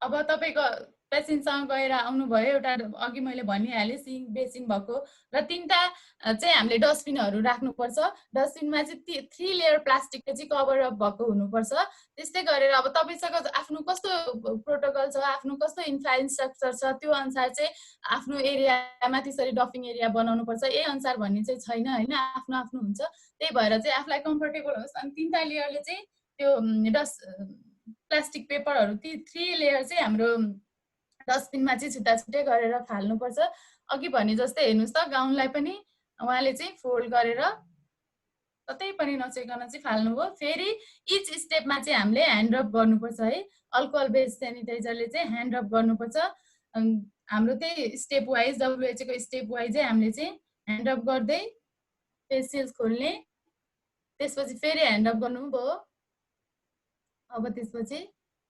अब तपाईको पेसेन्टसँग गएर आउनुभयो, एउटा अघि मैले भनिहालेँ सिङ बेसिन भएको र 3टा चाहिँ हामीले डस्टबिनहरू राख्नुपर्छ। डस्टबिनमा चाहिँ 3 लेयर प्लास्टिकले चाहिँ कभर अप भएको हुनुपर्छ। त्यस्तै गरेर अब तपाईसँग आफ्नो कस्तो प्रोटोकल छ, आफ्नो कस्तो इन्फ्रास्ट्रक्चर छ, त्यो अनुसार चाहिँ आफ्नो एरियामा त्यसरी डफिङ एरिया बनाउनुपर्छ। यही अनुसार भन्ने चाहिँ छैन होइन, आफ्नो आफ्नो हुन्छ। त्यही भएर चाहिँ आफूलाई कम्फर्टेबल होस्। अनि 3टा लेयरले चाहिँ त्यो प्लास्टिक पेपरहरू ती 3 लेयर चाहिँ हाम्रो डस्टबिनमा चाहिँ छुट्टा छुट्टै गरेर फाल्नुपर्छ। अघि भने जस्तै हेर्नुहोस् त, गाउनलाई पनि उहाँले चाहिँ फोल्ड गरेर कतै पनि नचेकन चाहिँ फाल्नुभयो। फेरि इच स्टेपमा चाहिँ हामीले ह्यान्ड रब गर्नुपर्छ है। अल्कोहल बेस्ड सेनिटाइजरले चाहिँ ह्यान्ड रब गर्नुपर्छ। हाम्रो त्यही स्टेप वाइज WHO को स्टेप वाइज चाहिँ हामीले चाहिँ ह्यान्ड रब गर्दै फेसियल्स खोल्ने, त्यसपछि फेरि ह्यान्ड रब गर्नुभयो। अब त्यसपछि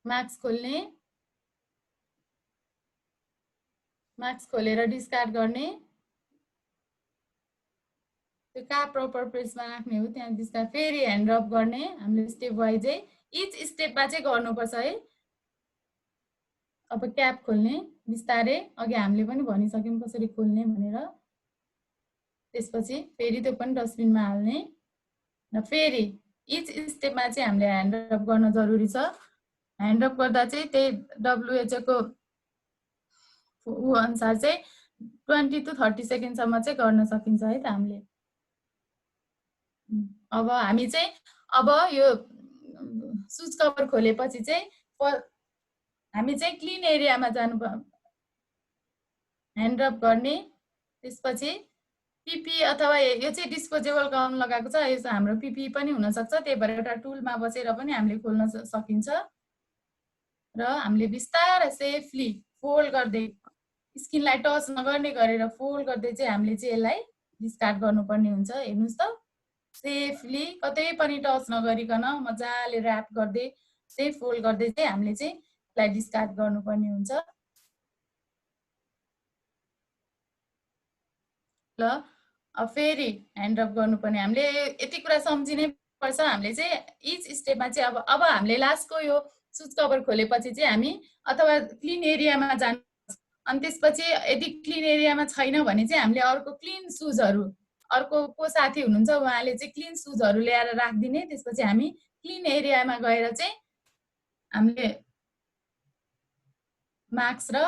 मास्क खोल्ने, मास्क खोलेर डिस्कार्ड गर्ने, त्यो कहाँ प्रपर प्लेसमा राख्ने हो त्यहाँ डिस्कार्ड, फेरि ह्यान्ड रब गर्ने। हामीले स्टेप वाइजै इच स्टेपमा चाहिँ गर्नुपर्छ है। अब क्याप खोल्ने बिस्तारै, अघि हामीले पनि भनिसक्यौँ कसरी खोल्ने भनेर। त्यसपछि फेरि त्यो पनि डस्टबिनमा हाल्ने र फेरि इच स्टेपमा चाहिँ हामीले ह्यान्ड रब गर्न जरुरी छ। ह्यान्ड रब गर्दा चाहिँ त्यही WHO को अनुसार चाहिँ 20 to 30 सेकेन्डसम्म चाहिँ गर्न सकिन्छ है त हामीले। अब हामी चाहिँ अब यो सुज कभर खोलेपछि चाहिँ हामी चाहिँ क्लिन एरियामा जानु, ह्यान्ड रब गर्ने। त्यसपछि पिपी अथवा यो चाहिँ डिस्पोजेबल गाउन लगाएको छ, यो हाम्रो पिपी पनि हुनसक्छ। त्यही भएर एउटा टुलमा बसेर पनि हामीले खोल्न सकिन्छ। र हामीले बिस्तारै सेफली फोल्ड गर्दै, स्किनलाई टच नगर्ने गरेर फोल्ड गर्दै चाहिँ हामीले चाहिँ यसलाई डिस्कार्ड गर्नुपर्ने हुन्छ। हेर्नुहोस् त, सेफली कतै पनि टच नगरिकन मजाले ऱ्याप गर्दै चाहिँ फोल्ड गर्दै चाहिँ हामीले चाहिँ यसलाई डिस्कार्ड गर्नुपर्ने हुन्छ। ल अब फेरि ह्यान्ड रब गर्नुपर्ने, हामीले यति कुरा सम्झिनै पर्छ। हामीले चाहिँ इच स्टेपमा चाहिँ अब हामीले लास्टको यो सुज कभर खोलेपछि चाहिँ हामी अथवा क्लिन एरियामा जानु, अनि त्यसपछि यदि क्लिन एरियामा छैन भने चाहिँ हामीले अर्को क्लिन सुजहरू, अर्को को साथी हुनुहुन्छ उहाँले चाहिँ क्लिन सुजहरू ल्याएर राखिदिने। त्यसपछि हामी क्लिन एरियामा गएर चाहिँ हामीले मास्क र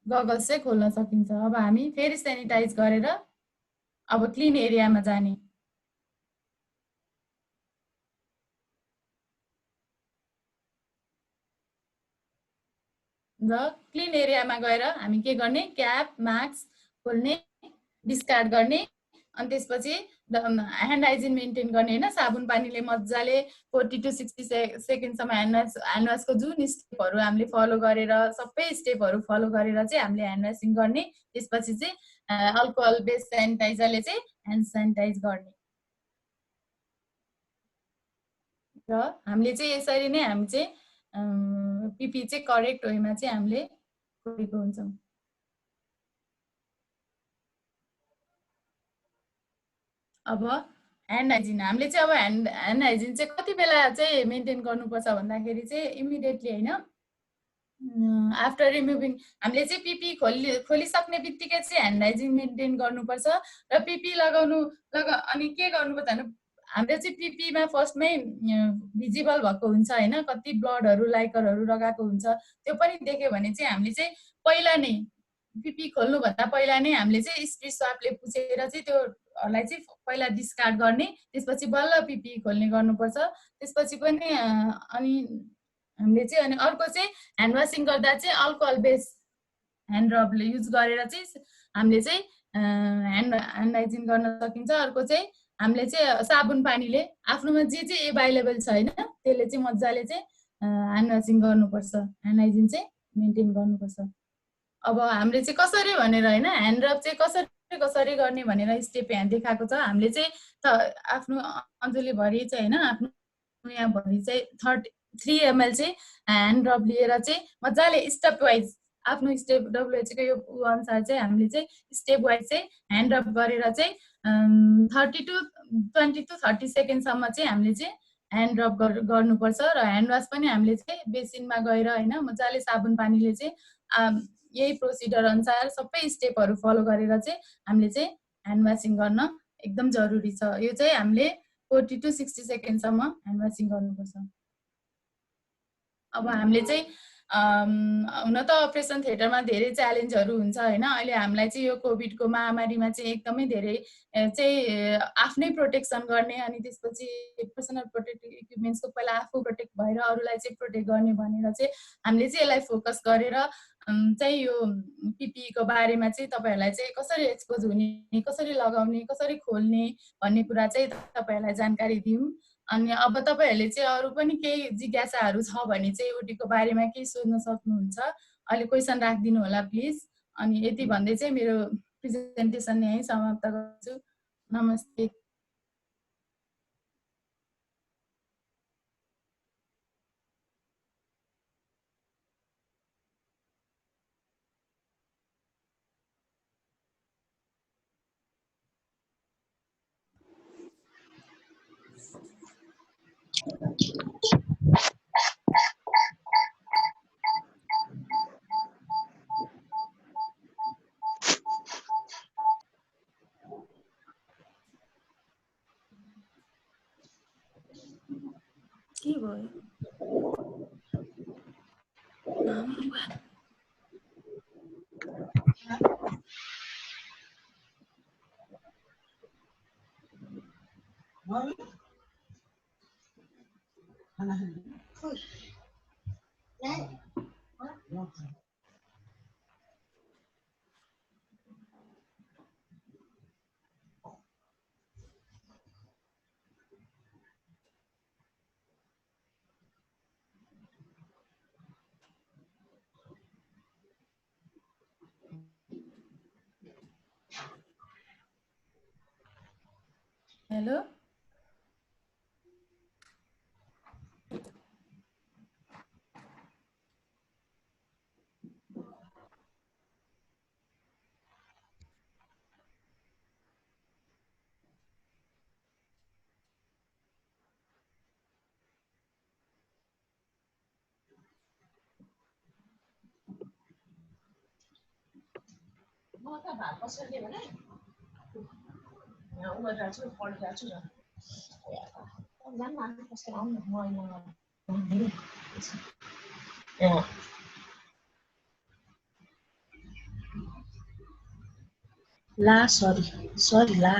गगल्स चाहिँ खोल्न सकिन्छ। अब हामी फेरि सेनिटाइज गरेर अब क्लिन एरियामा जाने। र क्लिन एरियामा गएर हामी के गर्ने, क्याप मास्क खोल्ने, डिस्कार्ड गर्ने। अनि त्यसपछि ह्यान्ड हाइजिन मेन्टेन गर्ने होइन, साबुन पानीले मजाले 40 to 60 सेकेन्डसम्म ह्यान्ड वासको जुन स्टेपहरू हामीले फलो गरेर, सबै स्टेपहरू फलो गरेर चाहिँ हामीले ह्यान्ड वासिङ गर्ने। त्यसपछि चाहिँ अल्कोहल बेस्ड सेनिटाइजरले चाहिँ ह्यान्ड सेनिटाइज गर्ने। र हामीले चाहिँ यसरी नै हामी चाहिँ पिपी चाहिँ करेक्ट वेमा चाहिँ हामीले गरेको हुन्छौँ। अब ह्यान्ड हाइजिन हामीले चाहिँ अब ह्यान्ड हाइजिन चाहिँ कति बेला चाहिँ मेन्टेन गर्नुपर्छ भन्दाखेरि चाहिँ इमिडिएटली होइन, आफ्टर रिमुभिङ हामीले चाहिँ पिपी खोलिसक्ने बित्तिकै चाहिँ ह्यान्ड हाइजिन मेन्टेन गर्नुपर्छ। र पिपी अनि के गर्नुपर्छ भने हाम्रो चाहिँ पिपीमा फर्स्टमै भिजिबल भएको हुन्छ होइन, कति ब्लडहरू लाइकरहरू लगाएको हुन्छ, त्यो पनि देख्यो भने चाहिँ हामीले चाहिँ पहिला नै पिपी खोल्नुभन्दा पहिला नै हामीले चाहिँ स्प्रिट स्वापले पुछेर चाहिँ त्योलाई चाहिँ पहिला डिस्कार्ड गर्ने। त्यसपछि बल्ल पिपी खोल्ने गर्नुपर्छ। त्यसपछि पनि अनि हामीले चाहिँ अनि अर्को चाहिँ ह्यान्ड वासिङ गर्दा चाहिँ अल्कोहल बेस ह्यान्ड रबले युज गरेर चाहिँ हामीले चाहिँ ह्यान्ड हाइजिन गर्न सकिन्छ। अर्को चाहिँ हामीले चाहिँ साबुन पानीले आफ्नोमा जे एभाइलेबल छ होइन त्यसले चाहिँ मजाले चाहिँ ह्यान्ड वासिङ गर्नुपर्छ, ह्यान्ड हाइजिन चाहिँ मेन्टेन गर्नुपर्छ। अब हामीले चाहिँ कसरी भनेर होइन, ह्यान्ड रब चाहिँ कसरी गर्ने भनेर स्टेप यहाँ देखाएको छ। हामीले चाहिँ आफ्नो अञ्जुलीभरि चाहिँ होइन, आफ्नो यहाँभरि चाहिँ 3 ml चाहिँ ह्यान्ड रब लिएर चाहिँ मजाले स्टेप वाइज आफ्नो स्टेप WHO को यो अनुसार चाहिँ हामीले चाहिँ स्टेप वाइज चाहिँ ह्यान्ड रब गरेर चाहिँ 20 to 30 सेकेन्डसम्म चाहिँ हामीले चाहिँ ह्यान्ड रब गर्नुपर्छ र ह्यान्ड वास पनि हामीले चाहिँ बेसिनमा गएर हैन मजाले साबुन पानीले चाहिँ यही प्रोसिडर अनुसार सबै स्टेपहरू फलो गरेर चाहिँ हामीले चाहिँ ह्यान्ड वासिङ गर्न एकदम जरुरी छ। यो चाहिँ हामीले 40 to 60 सेकेन्डसम्म ह्यान्ड वासिङ गर्नुपर्छ। अब हामीले चाहिँ हुन त अपरेसन थिएटरमा धेरै च्यालेन्जहरू हुन्छ हैन। अहिले हामीलाई चाहिँ यो कोभिडको महामारीमा चाहिँ एकदमै धेरै चाहिँ आफ्नै प्रोटेक्सन गर्ने अनि त्यसपछि पर्सनल प्रोटेक्टिभ इक्विपमेन्ट्सको पहिला आफू प्रोटेक्ट भएर अरूलाई चाहिँ प्रोटेक्ट गर्ने भनेर चाहिँ हामीले चाहिँ यसलाई फोकस गरेर चाहिँ यो पिपिईको बारेमा चाहिँ तपाईहरुलाई चाहिँ कसरी एक्सपोज हुने, कसरी लगाउने, कसरी खोल्ने भन्ने कुरा चाहिँ तपाईहरुलाई जानकारी दिउँ। अनि अब तपाईहरुले चाहिँ अरु पनि केही जिज्ञासाहरू छ भने चाहिँ ओटीको बारेमा केही सोध्न सक्नुहुन्छ। अहिले क्वेशन राखिदिनु होला प्लिज। अनि यति भन्दै चाहिँ मेरो प्रेजेन्टेसन यही समाप्त गर्छु। नमस्ते। के भयो? हेलो ला सरी ला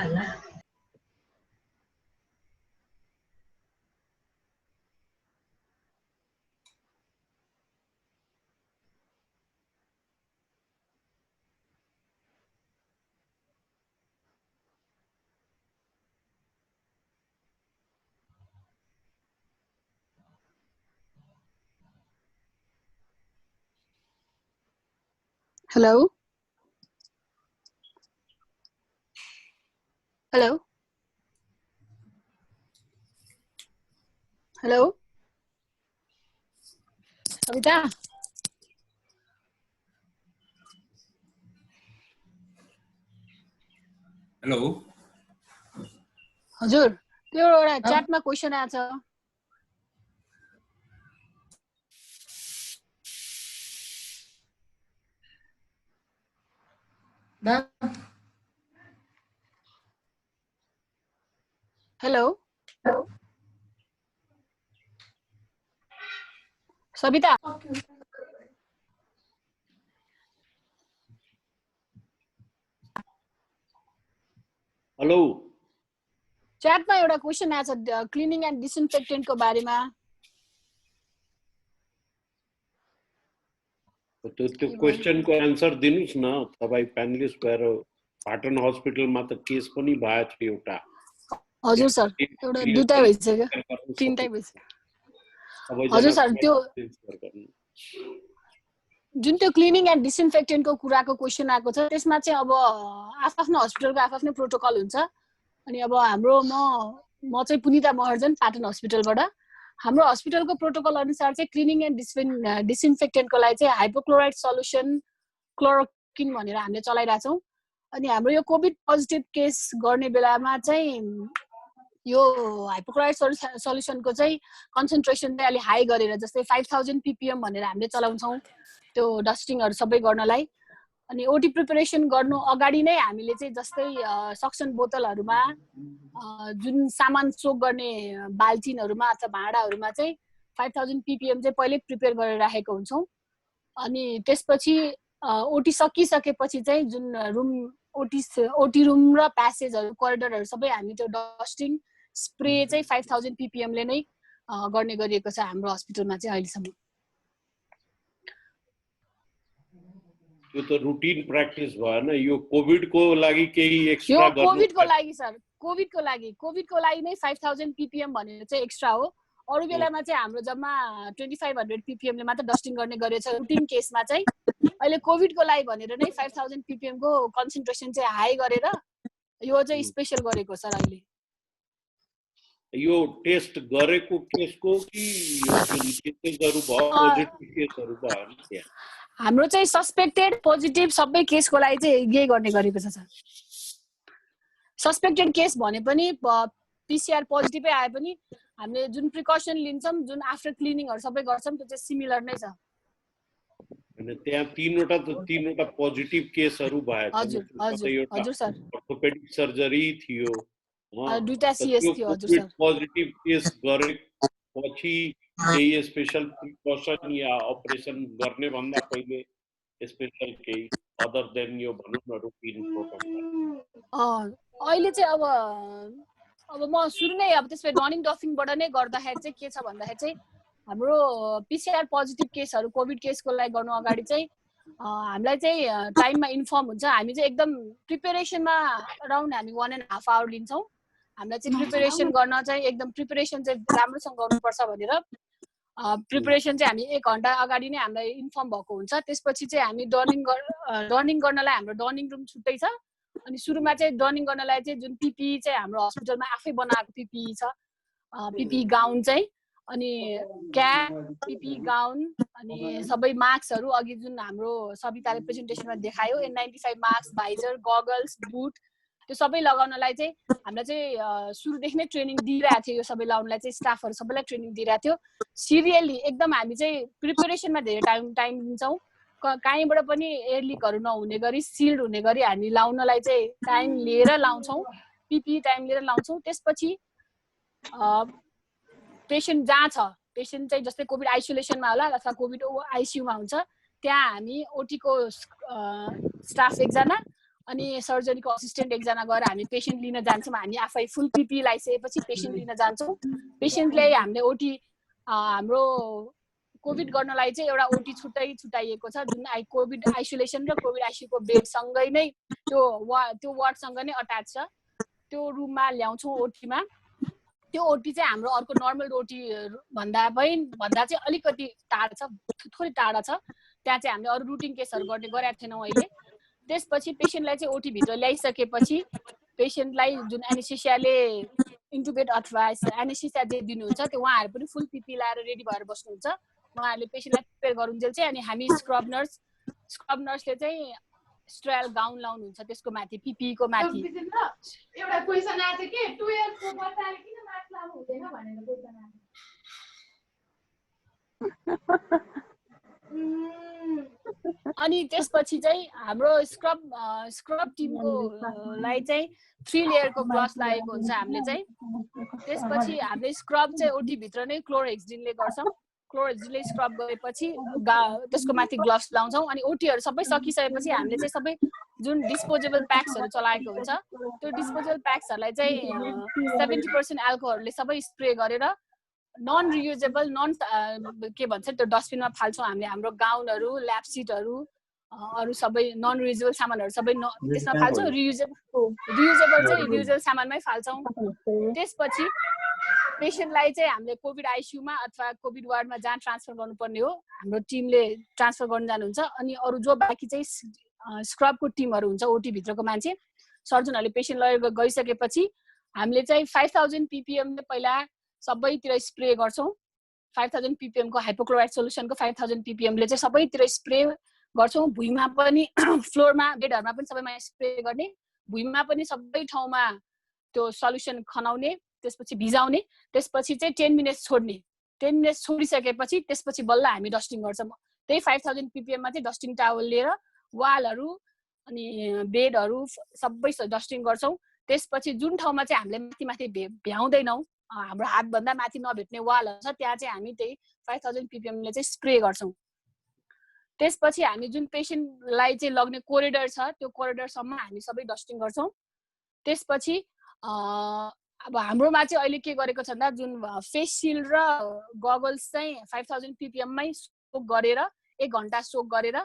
Hello? Hello? Hello? Savita? Hello हजुर त्यो एउटा च्याटमा क्वेशन आछ। हेलो सविता हेलो च्याटमा एउटा क्वेशन आछ क्लिनिङ एन्ड डिसइन्फेक्टेन्टको बारेमा। त्यो क्वेशनको आन्सर दिनुस् न। तपाई प्यानलिस्ट भएर पाटन हस्पिटलमा त केस पनि भयो थियो एउटा। हजुर सर एउटा दुईटा भइसक्यो तीनटै भइसक्यो। हजुर सर त्यो जुन त्यो क्लिनिङ एन्ड डिसइन्फेक्टेन्टको कुराको क्वेशन आएको छ त्यसमा चाहिँ अब आफ्नो हस्पिटलको आफ्नो प्रोटोकल हुन्छ। अनि अब हाम्रो म चाहिँ पुनिता महर्जन पाटन हस्पिटलबाट हाम्रो हस्पिटलको प्रोटोकल अनुसार चाहिँ क्लिनिङ एन्ड डिसइन्फेक्टेन्टको लागि चाहिँ हाइपोक्लोराइड सल्युसन क्लोरोकिन भनेर हामीले चलाइरहेछौँ। अनि हाम्रो यो कोभिड पोजिटिभ केस गर्ने बेलामा चाहिँ यो हाइपोक्लोराइड सल्युसनको चाहिँ कन्सन्ट्रेसन चाहिँ अलि हाई गरेर जस्तै 5000 ppm भनेर हामीले चलाउँछौँ त्यो डस्टिङहरू सबै गर्नलाई। अनि ओटी प्रिपरेसन गर्नु अगाडि नै हामीले चाहिँ जस्तै सक्सन बोतलहरूमा जुन सामान सोक गर्ने बाल्टिनहरूमा अथवा भाँडाहरूमा चाहिँ 5000 ppm चाहिँ पहिल्यै प्रिपेयर गरेर राखेको हुन्छौँ। अनि त्यसपछि ओटी सकिसकेपछि चाहिँ जुन रुम ओटी रुम र प्यासेजहरू कोरिडोरहरू सबै हामी त्यो डस्टिङ स्प्रे चाहिँ 5000 ppm ले नै गर्ने गरिएको छ हाम्रो हस्पिटलमा चाहिँ अहिलेसम्म। यो त रुटिन प्र्याक्टिस भएन, यो कोभिडको लागि केही एक्स्ट्रा गर्नु? यो कोभिडको लागि सर, कोभिडको लागि नै 5000 ppm भनेर चाहिँ एक्स्ट्रा हो। अरु बेलामा चाहिँ हाम्रो जम्मा 2500 ppm ले मात्र डस्टिङ गर्ने गरेछ रुटिन केसमा चाहिँ। अहिले कोभिडको लागि भनेर नै 5000 ppm को कन्सन्ट्रेसन चाहिँ हाई गरेर यो चाहिँ स्पेशल गरेको सर। अहिले यो टेस्ट गरेको केसको कि यो केसहरु भयो पोजिटिभ केसहरु भयो? हाम्रो चाहिँ सस्पेक्टेड पोजिटिभ सबै केसको लागि चाहिँ यही गर्ने गरेको छ सर। सस्पेक्टेड केस भने पनि पीसीआर पोजिटिभै आए पनि हामीले जुन प्रिकसन लिन्छौँ, जुन आफ्टर क्लिनिङहरु सबै गर्छौँ त्यो चाहिँ सिमिलर नै छ। अनि त्यहाँ तीनवटा पोजिटिभ केसहरु भए। हजुर हजुर हजुर सर। अर्थोपेडिक सर्जरी थियो, दुईटा सीएस थियो हजुर सर। पोजिटिभ केस गरेपछि केही स्पेशल प्रिकसन या अपरेसन गर्ने भन्दा पहिले स्पेशल केही अदर देन यो भनौं न रुटिन प्रोटोकल? अहिले चाहिँ अब म सुरु नै अब त्यसपछि डनिङ डफिङबाट नै गर्दाखेरि चाहिँ के छ भन्दाखेरि चाहिँ हाम्रो पीसीआर पोजिटिभ केसहरु कोभिड केसको लागि गर्नु अगाडि चाहिँ हामीलाई चाहिँ टाइममा इन्फर्म हुन्छ। हामी चाहिँ एकदम प्रिपरेसनमा अराउन्ड हामी 1.5 आवर लिन्छौँ। हामीलाई चाहिँ प्रिपरेसन गर्न चाहिँ एकदम प्रिपरेसन चाहिँ राम्रोसँग गर्नुपर्छ भनेर प्रिपरेसन चाहिँ हामी 1 घण्टा अगाडि नै हामीलाई इन्फर्म भएको हुन्छ। त्यसपछि चाहिँ हामी डनिङ गर्नलाई हाम्रो डनिङ रुम छुट्टै छ। अनि सुरुमा चाहिँ डनिङ गर्नलाई चाहिँ जुन पीपी चाहिँ हाम्रो हस्पिटलमा आफै बनाएको पीपी छ, पीपी गाउन चाहिँ, अनि क्याप, पीपी गाउन, अनि सबै मास्कहरु अघि जुन हाम्रो सबिताले प्रेजेन्टेसनमा देखायो N95 मास्क, भाइजर, गगल्स, बुट त्यो सबै लगाउनलाई चाहिँ हामीलाई चाहिँ सुरुदेखि नै ट्रेनिङ दिइरहेको थियो। यो सबै लगाउनलाई चाहिँ स्टाफहरु सबैलाई ट्रेनिङ दिइरहेको थियो। सिरियली एकदम हामी चाहिँ प्रिपरेसनमा धेरै टाइम दिन्छौँ। कहीँबाट पनि एयर लिकहरु नहुने गरी सिल्ड हुने गरी हामी लाउनलाई चाहिँ टाइम लिएर लाउँछौँ, पीपी टाइम लिएर लाउँछौँ। त्यसपछि पेशेन्ट जहाँ छ, पेशेन्ट चाहिँ जस्तै कोभिड आइसोलेसनमा होला अथवा कोभिड आइसियुमा हुन्छ, त्यहाँ हामी ओटीको स्टाफ एकजना अनि सर्जरीको असिस्टेन्ट एकजना गएर हामी पेशेन्ट लिन जान्छौँ। हामी आफै फुल पीपी लगाइसकेपछि पेशेन्ट लिन जान्छौँ। पेशेन्टले हामीले ओटी हाम्रो कोभिड गर्नलाई चाहिँ एउटा ओटी छुट्टाइएको छ जुन कोभिड आइसोलेसन र कोभिड आइसियुको बेडसँगै नै त्यो वार्डसँग नै अट्याच छ। त्यो रुममा ल्याउँछौँ ओटीमा। त्यो ओटी चाहिँ हाम्रो अर्को नर्मल ओटी भन्दा चाहिँ अलिकति टाढा छ, थोरै टाढा छ। त्यहाँ चाहिँ हामीले अरू रुटिन केसहरु गरेका थिएनौँ अहिले। त्यसपछि पेशेन्टलाई चाहिँ ओटी भित्र ल्याइसकेपछि पेशेन्टलाई जुन एनेस्थेसियाले इन्टुबेट अथवा एनेस्थेसिया जे दिनुहुन्छ त्यो उहाँहरू पनि फुल पीपी लाएर रेडी भएर बस्नुहुन्छ। उहाँहरूले पेशेन्टलाई प्रिपेयर गरुन्जेल चाहिँ अनि हामी स्क्रब नर्सले चाहिँ स्ट्रेल गाउन लाउनुहुन्छ त्यसको माथि पीपी को माथि। एउटा क्वेशन आछ के 12 को बच्चाले किन मास्क लाउनु हुँदैन भनेर क्वेशन आछ। अनि त्यसपछि चाहिँ हाम्रो स्क्रब टिमको लाई चाहिँ 3 लेयरको ग्लभ्स लागेको हुन्छ हामीले चाहिँ। त्यसपछि हामीले स्क्रब चाहिँ ओटी भित्र नै क्लोरहेक्सिडिनले गर्छौँ। क्लोरहेक्सिनले स्क्रब गरेपछि त्यसको माथि ग्लभ्स लाउँछौँ। अनि ओटीहरु सबै सकिसकेपछि हामीले चाहिँ सबै जुन डिस्पोजेबल प्याक्सहरु चलाएको हुन्छ त्यो डिस्पोजेबल प्याक्सहरुलाई चाहिँ 70% अल्कोहलले सबै स्प्रे गरेर नन रियुजेबल के भन्छ त्यो डस्टबिनमा फाल्छौँ हामीले। हाम्रो गाउनहरु, ल्याब सिटहरु, अरु सबै नन रियुजेबल सामानहरु सबै त्यसमा फाल्छौँ। रियुजेबल चाहिँ रियुजेबल सामानमै फाल्छौँ। त्यसपछि पेशेन्टलाई चाहिँ हामीले कोभिड आइसियुमा अथवा कोभिड वार्डमा जहाँ ट्रान्सफर गर्नुपर्ने हो हाम्रो टिमले ट्रान्सफर गर्न जानुहुन्छ। अनि अरु जो बाँकी चाहिँ स्क्रबको टिमहरु हुन्छ ओटी भित्रको मान्छे सर्जनहरुले पेशेन्ट लगेर गइसकेपछि हामीले चाहिँ 5000 ppm ले पहिला सबैतिर स्प्रे गर्छौँ। 5000 ppm को हाइपोक्लोराइड सोलुसनको 5000 ppm ले चाहिँ सबैतिर स्प्रे गर्छौँ। भुइँमा पनि फ्लोरमा बेडहरुमा पनि सबैमा स्प्रे गर्ने, भुइँमा पनि सबै ठाउँमा त्यो सल्युसन खनाउने। त्यसपछि भिजाउने, त्यसपछि चाहिँ 10 मिनट्स छोड्ने, 10 मिनट्स छोडिसकेपछि त्यसपछि बल्ल हामी डस्टिङ गर्छौँ। त्यही 5000 ppm मा चाहिँ डस्टिङ टावल लिएर वालहरू अनि बेडहरू सबै डस्टिङ गर्छौँ। त्यसपछि जुन ठाउँमा चाहिँ हामीले माथि माथि भ्याउँदैनौँ, हाम्रो हातभन्दा माथि नभेट्ने वालहरू छ, त्यहाँ चाहिँ हामी त्यही 5000 ppm ले चाहिँ स्प्रे गर्छौँ। त्यसपछि हामी जुन पेसेन्टलाई चाहिँ लग्ने कोरिडोर छ त्यो कोरिडोरसम्म हामी सबै डस्टिङ गर्छौँ। त्यसपछि अब हाम्रोमा चाहिँ अहिले के गरेको छ भन्दा जुन फेस सिल्ड र गगल्स चाहिँ 5000 ppm मै सोक गरेर 1 घण्टा सोक गरेर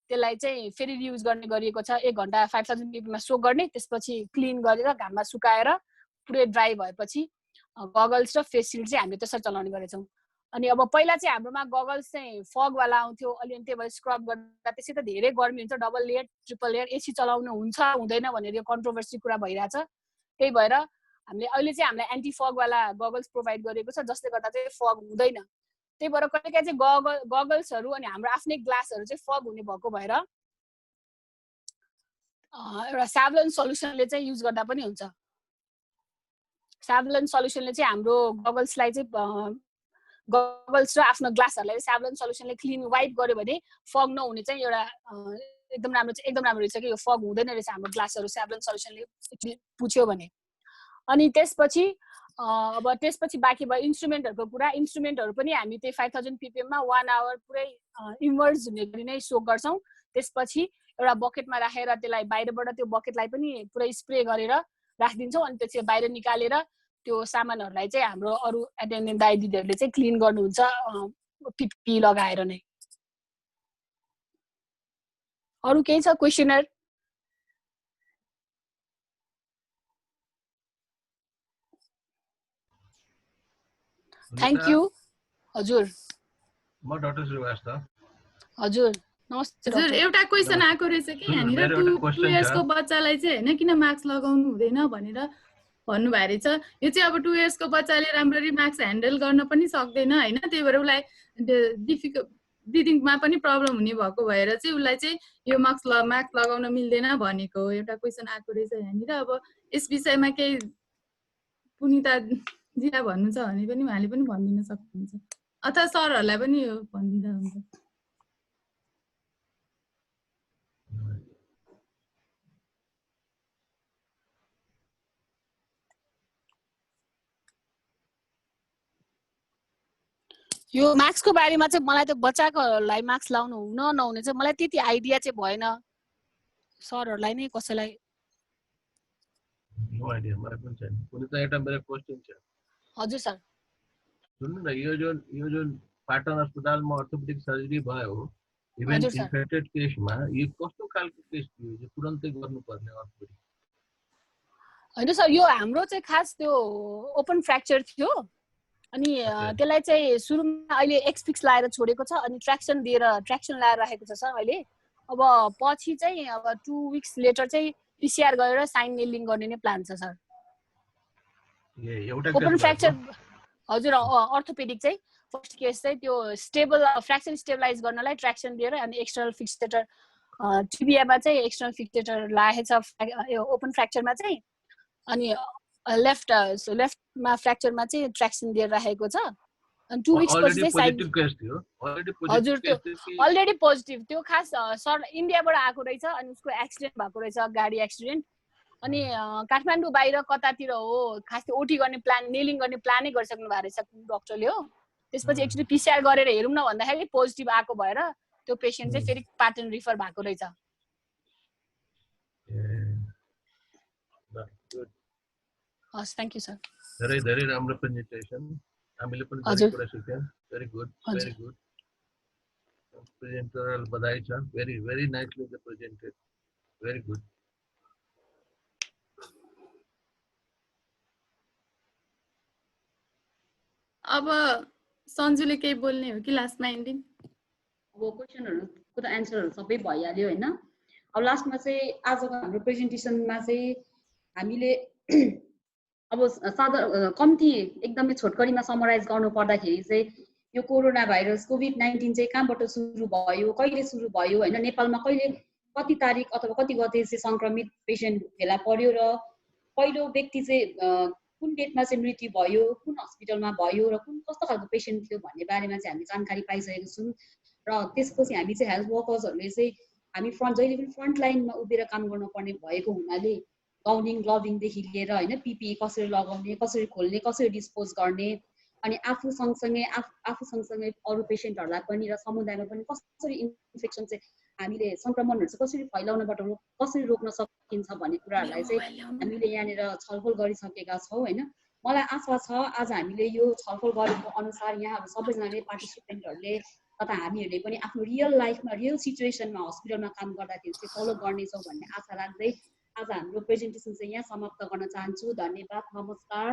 त्यसलाई चाहिँ फेरि रियुज गर्ने गरिएको छ। 1 घण्टा 5000 ppm मा सोक गर्ने, त्यसपछि क्लिन गरेर घाममा सुकाएर पुरै ड्राई भएपछि गगल्स र फेस सिल्ड चाहिँ हामीले त्यसरी चलाउने गरेछौँ। अनि अब पहिला चाहिँ हाम्रोमा गगल्स चाहिँ फग वाला आउँथ्यो, अलि अनि त्यही भएर स्क्रब गर्दा त्यसै त धेरै गर्मी हुन्छ, double layer triple layer AC चलाउनु हुन्छ हुँदैन भनेर यो कन्ट्रोभर्सी कुरा भइरहेछ। त्यही भएर हामीले अहिले चाहिँ हामीलाई एन्टी फग वाला गगल्स प्रोभाइड गरेको छ जसले गर्दा चाहिँ फग हुँदैन। त्यही भएर कहिलेकाहीँ चाहिँ गगल्सहरू अनि हाम्रो आफ्नै ग्लासहरू चाहिँ फग हुने भएको भएर एउटा स्याभलन सल्युसनले चाहिँ युज गर्दा पनि हुन्छ। स्याभलन सल्युसनले चाहिँ हाम्रो गगल्सलाई चाहिँ गगल्स र आफ्नो ग्लासहरूलाई स्याभलन सल्युसनले क्लिन वाइप गर्यो भने फग नहुने चाहिँ एउटा एकदम राम्रो रहेछ कि यो फग हुँदैन रहेछ हाम्रो ग्लासहरू स्याभलन सल्युसनले पुछ्यो भने। अनि त्यसपछि त्यसपछि बाँकी भयो इन्स्ट्रुमेन्टहरूको कुरा। इन्स्ट्रुमेन्टहरू पनि हामी त्यही 5000 ppm मा 1 आवर पुरै इमर्ज हुने गरी नै सोक गर्छौँ। त्यसपछि एउटा बकेटमा राखेर त्यसलाई बाहिरबाट त्यो बकेटलाई पनि पुरै स्प्रे गरेर राखिदिन्छौँ। अनि त्यसपछि बाहिर निकालेर त्यो सामानहरूलाई चाहिँ हाम्रो अरू एटेन्डेन्ट दाइ दिदीहरूले चाहिँ क्लिन गर्नुहुन्छ पिपी लगाएर नै। अरू केही छ क्वेसनर? Thank you. हजुर म डाक्टर श्रीवास्तव। हजुर नमस्ते। हजुर एउटा क्वेसन आएको रहेछ कि यहाँनिर 2 इयर्सको बच्चालाई चाहिँ हैन किन मास्क लगाउनु हुँदैन भनेर भन्नु भएको रहेछ। यो चाहिँ अब 2 इयर्सको बच्चाले राम्ररी मास्क ह्यान्डल गर्न पनि सक्दैन हैन, त्यही भएर उसलाई डिफिकल्ट ब्रिदिङमा पनि प्रब्लम हुने भएको भएर चाहिँ उसलाई चाहिँ यो मास्क लगाउन मिल्दैन भनेको एउटा क्वेसन आएको रहेछ यहाँनिर। अब यस विषयमा केही पुनिता जिरा भन्नु छ भने पनि उहाँले पनि भनिदिन सक्नुहुन्छ अथवा सरहरूलाई पनि भनिदिँदा हुन्छ। यो मास्कको बारेमा चाहिँ मलाई त बच्चाकोहरूलाई मास्क लाउनु हुन नहुने चाहिँ मलाई त्यति आइडिया चाहिँ भएन। सरहरूलाई नै कसैलाई नो आइडिया मलाई पनि छैन। कुनै त एउटा मेरो क्वेशन छ। हजुर सर सुन्नु न, यो जुन पाटन अस्पतालमा अर्थोपेडिक सर्जरी भयो इभन हजुर सर। इन्फेक्टेड केसमा यो कस्तो खालको केस थियो जो तुरन्तै गर्नुपर्ने अर्थोपेडिक? होइन सर, यो हाम्रो चाहिँ खास त्यो ओपन फ्र्याक्चर थियो अनि त्यसलाई चाहिँ सुरुमा अहिले एक्सफिक्स लाएर छोडेको छ अनि ट्र्याक्सन लाएर राखेको छ सर अहिले। अब पछि चाहिँ अब 2 weeks लेटर चाहिँ पिसिआर गरेर साइन नेलिङ गर्ने नै प्लान छ सर। ओपन फ्र्याक्चर हजुर अर्थोपेडिक चाहिँ फर्स्ट केस चाहिँ त्यो स्टेबल फ्र्याक्सन स्टेबलाइज गर्नलाई ट्र्याक्सन दिएर अनि एक्सटर्नल फिक्सेटर टिबियामा चाहिँ एक्सटर्नल फिक्सेटर लागेको छ ओपन फ्र्याक्चरमा चाहिँ। अनि लेफ्टमा फ्र्याक्चरमा चाहिँ ट्र्याक्सन दिएर राखेको छ अनि 2 weeks पछि चाहिँ साइन। हजुर त्यो अलरेडी पोजिटिभ त्यो खास सर इन्डियाबाट आएको रहेछ अनि उसको एक्सिडेन्ट भएको रहेछ गाडी एक्सिडेन्ट अनि काठमाडौँ बाहिर कतातिर हो खास त्यो ओटी गर्ने प्लान नेलिङ गर्ने प्लानै गरिसक्नु भएको रहेछ डक्टरले हो। त्यसपछि एकचोटि पिसिआर गरेर हेरौँ न भन्दाखेरि पोजिटिभ आएको भएर त्यो पेसेन्ट चाहिँ फेरि पाटन रिफर भएको रहेछ। हस् थ्याङ्क यू सर। धेरै धेरै राम्रो प्रेजेन्टेसन हामीले पनि धेरै कुरा सिक्यौँ। Very good very good. प्रेजेन्टरलाई बधाई छ। Very very nicely the presented. Very good. अब सन्जुले केही बोल्ने हो कि लास्टमा एन्डिङ? अब क्वेसनहरुको त एन्सरहरु सबै भइहाल्यो हैन। अब लास्टमा चाहिँ आजको हाम्रो प्रेजेन्टेसनमा चाहिँ हामीले अब कम्ती एकदमै छोटकरीमा समराइज गर्नु पर्दाखेरि चाहिँ यो कोरोना भाइरस कोभिड-19 चाहिँ कहाँबाट सुरु भयो, कहिले सुरु भयो हैन, नेपालमा कहिले कति तारिक अथवा कति गते चाहिँ संक्रमित पेशेन्ट भेला पर्यो र पहिलो व्यक्ति चाहिँ कुन डेटमा चाहिँ मृत्यु भयो, कुन हस्पिटलमा भयो र कुन कस्तो खालको पेसेन्ट थियो भन्ने बारेमा चाहिँ हामी जानकारी पाइसकेको छौँ। र त्यसपछि हामी चाहिँ हेल्थ वर्कर्सहरूले चाहिँ हामी जहिले पनि फ्रन्ट लाइनमा उभिएर काम गर्नुपर्ने भएको हुनाले गाउनिङ ग्लोभिङदेखि लिएर होइन पिपिई कसरी लगाउने, कसरी खोल्ने, कसरी डिस्पोज गर्ने, अनि आफू सँगसँगै अरू पेसेन्टहरूलाई पनि र समुदायमा पनि कसरी इन्फेक्सन चाहिँ हामीले सङ्क्रमणहरू चाहिँ कसरी फैलाउनबाट कसरी रोक्न सकिन्छ भन्ने कुराहरूलाई चाहिँ हामीले यहाँनिर छलफल गरिसकेका छौँ होइन। मलाई आशा छ आज हामीले यो छलफल गरेको अनुसार यहाँहरू सबैजनाले पार्टिसिपेन्टहरूले तथा हामीहरूले पनि आफ्नो रियल लाइफमा रियल सिचुएसनमा हस्पिटलमा काम गर्दाखेरि चाहिँ फलो गर्नेछौँ भन्ने आशा राख्दै आज हाम्रो प्रेजेन्टेसन चाहिँ यहाँ समाप्त गर्न चाहन्छु। धन्यवाद, नमस्कार,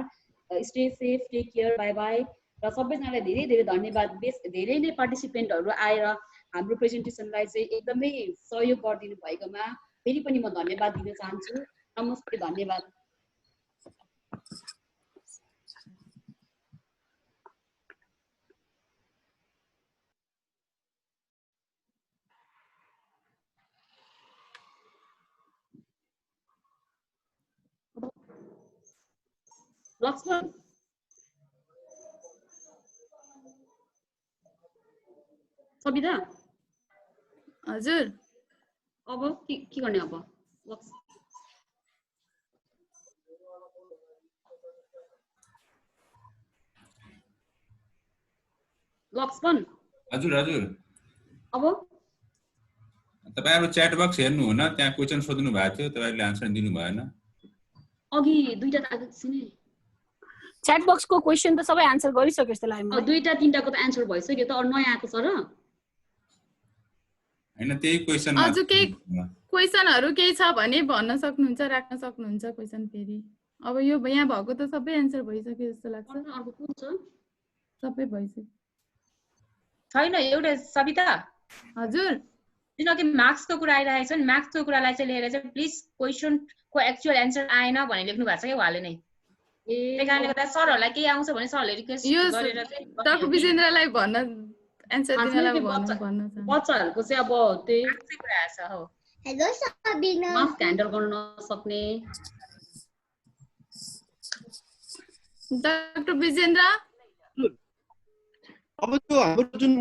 stay safe, take care, bye bye. र सबैजनालाई धेरै धेरै धन्यवाद। धेरै नै पार्टिसिपेन्टहरू आएर हाम्रो प्रेजेन्टेसनलाई चाहिँ एकदमै सहयोग गरिदिनु भएकोमा फेरि पनि म धन्यवाद दिन चाहन्छु। नमस्ते, धन्यवाद। लक्ष्मण सबिता हजुर अब के गर्ने अब लक्ष्मण हजुर हजुर अब तपाईहरु च्याट बक्स हेर्नु हुन, त्यहाँ क्वेशन सोध्नु भएको थियो, तपाईहरुले आन्सर दिनु भएन। अघि दुईटा आएको छ नि च्याट बक्सको क्वेशन त सबै आन्सर गरिसक्यो जस्तो लाग्यो मलाई। दुईटा तीनटाको त आन्सर भइसक्यो त, अरु नयाँ आएको छ र हैन त्यही क्वेशन अझ केही क्वेशनहरु केही छ भने भन्न सक्नुहुन्छ, राख्न सक्नुहुन्छ क्वेशन फेरि। अब यो यहाँ भएको त सबै आन्सर भइसक्यो जस्तो लाग्छ। अर्को कुन छ? सबै भइसक्यो छैन। एउटा सबिता हजुर किनकि मार्क्सको कुरा आइरहेको छ नि, मार्क्सको कुरालाई चाहिँ लिएर चाहिँ प्लिज क्वेशनको एक्चुअल एन्सर आएन भने लेख्नु भएको छ क्या उहाँले नै। त्यही कारणले गर्दा सरहरूलाई केही आउँछ भने सरहरूले रिक्वेस्ट गरेर चाहिँ डाक्टर विजेन्द्रलाई भन्न एन्सर दिनलाई भन्न चाहन्छु। बच्चाहरुको चाहिँ अब त्यही कुरा छ हो। हेलो सबिना, मास्क ह्यान्डल गर्न नसक्ने डाक्टर विजेन्द्र। अब त्यो हाम्रो जुन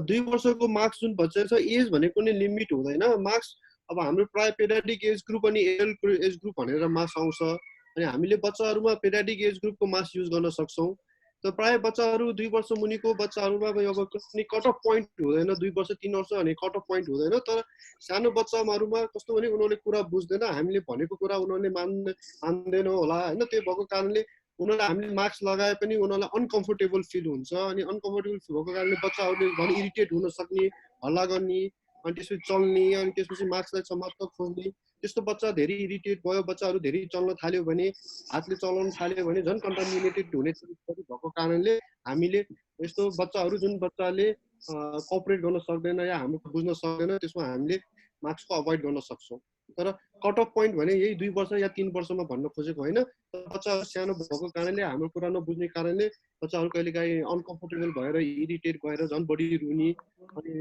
2 वर्षको मार्क्स जुन बच्चा छ, एज भनेको कुनै लिमिट हुँदैन। मार्क्स अब हाम्रो प्राय पेडाडिक एज ग्रुप अनि एडल्ट एज ग्रुप भनेर मार्क्स आउँछ, अनि हामीले बच्चाहरुमा पेडाडिक एज ग्रुपको मार्क्स युज गर्न सक्छौं। त प्राय बच्चाहरु 2 वर्ष मुनिको बच्चाहरुमा अब कुनै कट अफ पोइन्ट हुँदैन, 2 वर्ष 3 वर्ष अनि कट अफ पोइन्ट हुँदैन। तर सानो बच्चाहरुमा कस्तो भने उनीहरूले कुरा बुझ्दैन, हामीले भनेको कुरा उनीहरूले मान्दैन होला हैन। त्यो भएको कारणले उनीहरूलाई हामीले मार्क्स लगाए पनि उनीहरूलाई अनकम्फर्टेबल फिल हुन्छ, अनि अनकम्फर्टेबल फिल भएको कारणले बच्चाहरूले झन् इरिटेट हुन सक्ने, हल्ला गर्ने, अनि त्यसपछि चल्ने, अनि त्यसपछि मार्क्सलाई समाप्त खोज्ने। त्यस्तो बच्चा धेरै इरिटेट भयो, बच्चाहरू धेरै चल्न थाल्यो भने, हातले चलाउन थाल्यो भने झन् कन्टामिनेटेड हुने भएको कारणले हामीले यस्तो बच्चाहरू जुन बच्चाले कोअपरेट गर्न सक्दैन या हाम्रो बुझ्न सक्दैन, त्यसमा हामीले मार्क्सको अभोइड गर्न सक्छौँ। तर कट अफ पोइन्ट भने यही 2 वर्ष या 3 वर्षमा भन्न खोजेको होइन। बच्चाहरू सानो भएको कारणले, हाम्रो कुरा नबुझ्ने कारणले बच्चाहरू कहिलेकाहीँ अनकम्फर्टेबल भएर इरिटेट भएर झन् बढी रुने, अनि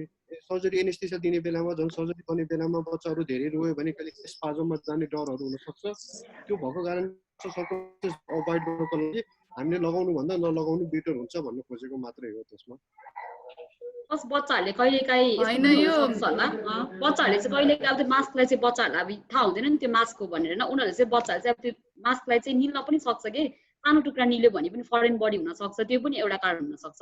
सर्जरी एनेस्थेसिया दिने बेलामा झन् सर्जरी गर्ने बेलामा बच्चाहरू धेरै रोयो भने कहिले स्पाजममा जाने डरहरू हुनसक्छ। त्यो भएको कारण अभोइड गर्नको लागि हामीले लगाउनु भन्दा नलगाउनु बेटर हुन्छ भन्न खोजेको मात्रै हो त्यसमा। बस बच्चाहरूले कहिलेकाहीँ हैन यो बच्चाहरूले चाहिँ कहिलेकाहीँ अब त्यो मास्कलाई चाहिँ बच्चाहरूलाई अब थाहा हुँदैन नि त्यो मास्क हो भनेर, होइन। उनीहरूले चाहिँ बच्चाहरूले चाहिँ अब त्यो मास्कलाई चाहिँ निल्न पनि सक्छ कि, सानो टुक्रा निल्यो भने पनि फरेन बडी हुन सक्छ, त्यो पनि एउटा कारण हुन सक्छ।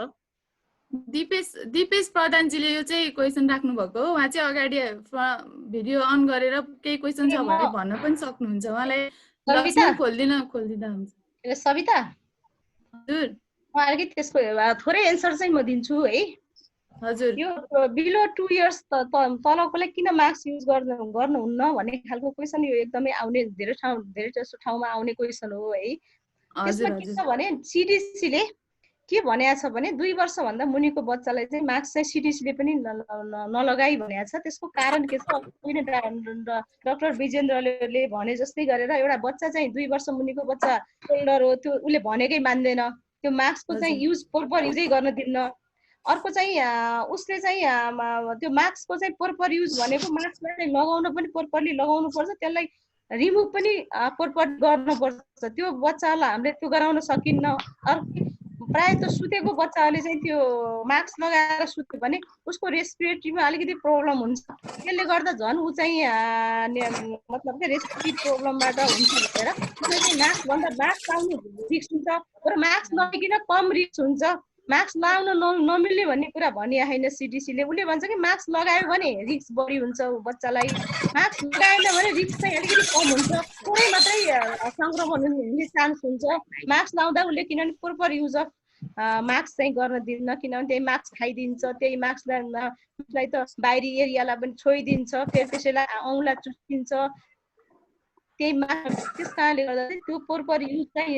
दिपेश प्रधानजीले यो चाहिँ क्वेशन राख्नु भएको हो। उहाँ चाहिँ अगाडि भिडियो अन गरेर केही क्वेशन छ भने भन्न पनि सक्नुहुन्छ। उहाँलाई खोल्दिँदा हुन्छ। सबिता हजुर उहाँले त्यसको थोरै एन्सर चाहिँ म दिन्छु है। हजुर यो बिलो 2 इयर्स तलकोलाई किन मार्क्स युज गर्नुहुन्न भन्ने खालको क्वेशन यो एकदमै आउने धेरै जस्तो ठाउँमा आउने क्वेशन हो है। त्यसमा के छ भने सिडिसीले के भनेको छ भने 2 वर्ष भन्दा मुनिको बच्चालाई चाहिँ मार्क्स चाहिँ सिडिसीले पनि नलगाई भनेको छ। त्यसको कारण के छ, डाक्टर विजेन्द्रले भने जस्तै गरेर एउटा बच्चा चाहिँ 2 वर्ष मुनिको बच्चा ओल्डर हो, त्यो उसले भनेकै मान्दैन, त्यो मार्क्सको चाहिँ युज प्रोपर युजै गर्न दिन्न। अर्को चाहिँ उसले चाहिँ त्यो मार्क्सको चाहिँ प्रोपर युज भनेको मार्क्सलाई लगाउन पनि प्रोपरली लगाउनु पर्छ, त्यसलाई रिमुभ पनि पोरपट गर्नुपर्छ। त्यो बच्चालाई हामीले त्यो गराउन सकिन्न। अर्को प्रायः त सुतेको बच्चाले चाहिँ त्यो मास्क लगाएर सुत्यो भने उसको रेस्पिरेटरीमा अलिकति प्रब्लम हुन्छ। त्यसले गर्दा झन् ऊ चाहिँ मतलब के रेस्पिरेटरी प्रब्लमबाट हुन्छ भनेर उसले चाहिँ मास्क लाउनु रिस्क हुन्छ र मास्क नलाइकन कम रिस्क हुन्छ। मास्क लाउन नमिल्ने भन्ने कुरा भनिया छैन सिडिसीले। उसले भन्छ कि मास्क लगायो भने रिस्क बढी हुन्छ बच्चालाई, मास्क लगाएन भने रिस्क चाहिँ अलिकति कम हुन्छ, थोरै मात्रै सङ्क्रमण हुने चान्स हुन्छ। मास्क लाउँदा उसले किनभने प्रोपर युज अफ मास्क चाहिँ गर्न दिन्न, किनभने त्यही मास्क खाइदिन्छ, त्यही मास्कलाई त बाहिरी एरियालाई पनि छोइदिन्छ, फेरि त्यसैलाई औँला चुस्किन्छ। त्यही त्यस कारणले गर्दा चाहिँ त्यो प्रोपर युज चाहिँ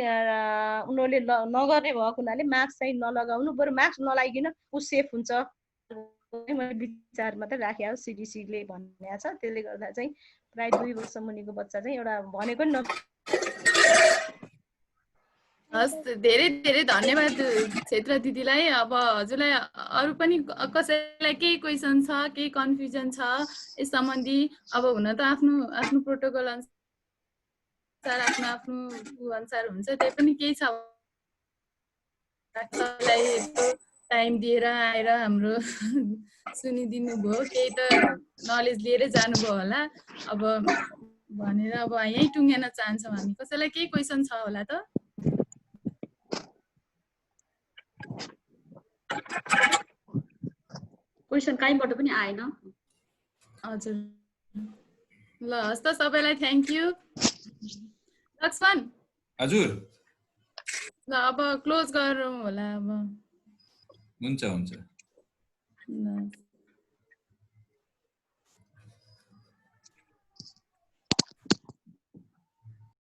उनीहरूले नगर्ने भएको हुनाले मास्क चाहिँ नलगाउनु, बरु मास्क नलाइकन ऊ सेफ हुन्छ मैले विचार मात्रै राखे हो। सिडिसीले भनेको छ। त्यसले गर्दा चाहिँ प्राय 2 वर्ष मुनिको बच्चा चाहिँ एउटा भनेको नि हस्, धेरै धेरै धन्यवाद क्षेत्र दिदीलाई। अब हजुरलाई अरू पनि कसैलाई केही क्वेसन छ, केही कन्फ्युजन छ यस सम्बन्धी? अब हुन त आफ्नो आफ्नो प्रोटोकल अनुसार आफ्नो आफ्नो अनुसार हुन्छ, त्यही पनि केही छ टाइम दिएर आएर हाम्रो सुनिदिनु भयो, केही त नलेज लिएरै जानुभयो होला। अब भनेर अब यहीँ टुङ्ग्याउन चाहन्छौँ हामी। कसैलाई केही क्वेसन छ होला त? क्वेसन कहीँबाट पनि आएन। हजुर, ल हस् त, सबैलाई थ्याङ्क यू। लक्ष्मण हजुर, ल अब क्लोज गरौँ होला अब। हुन्छ।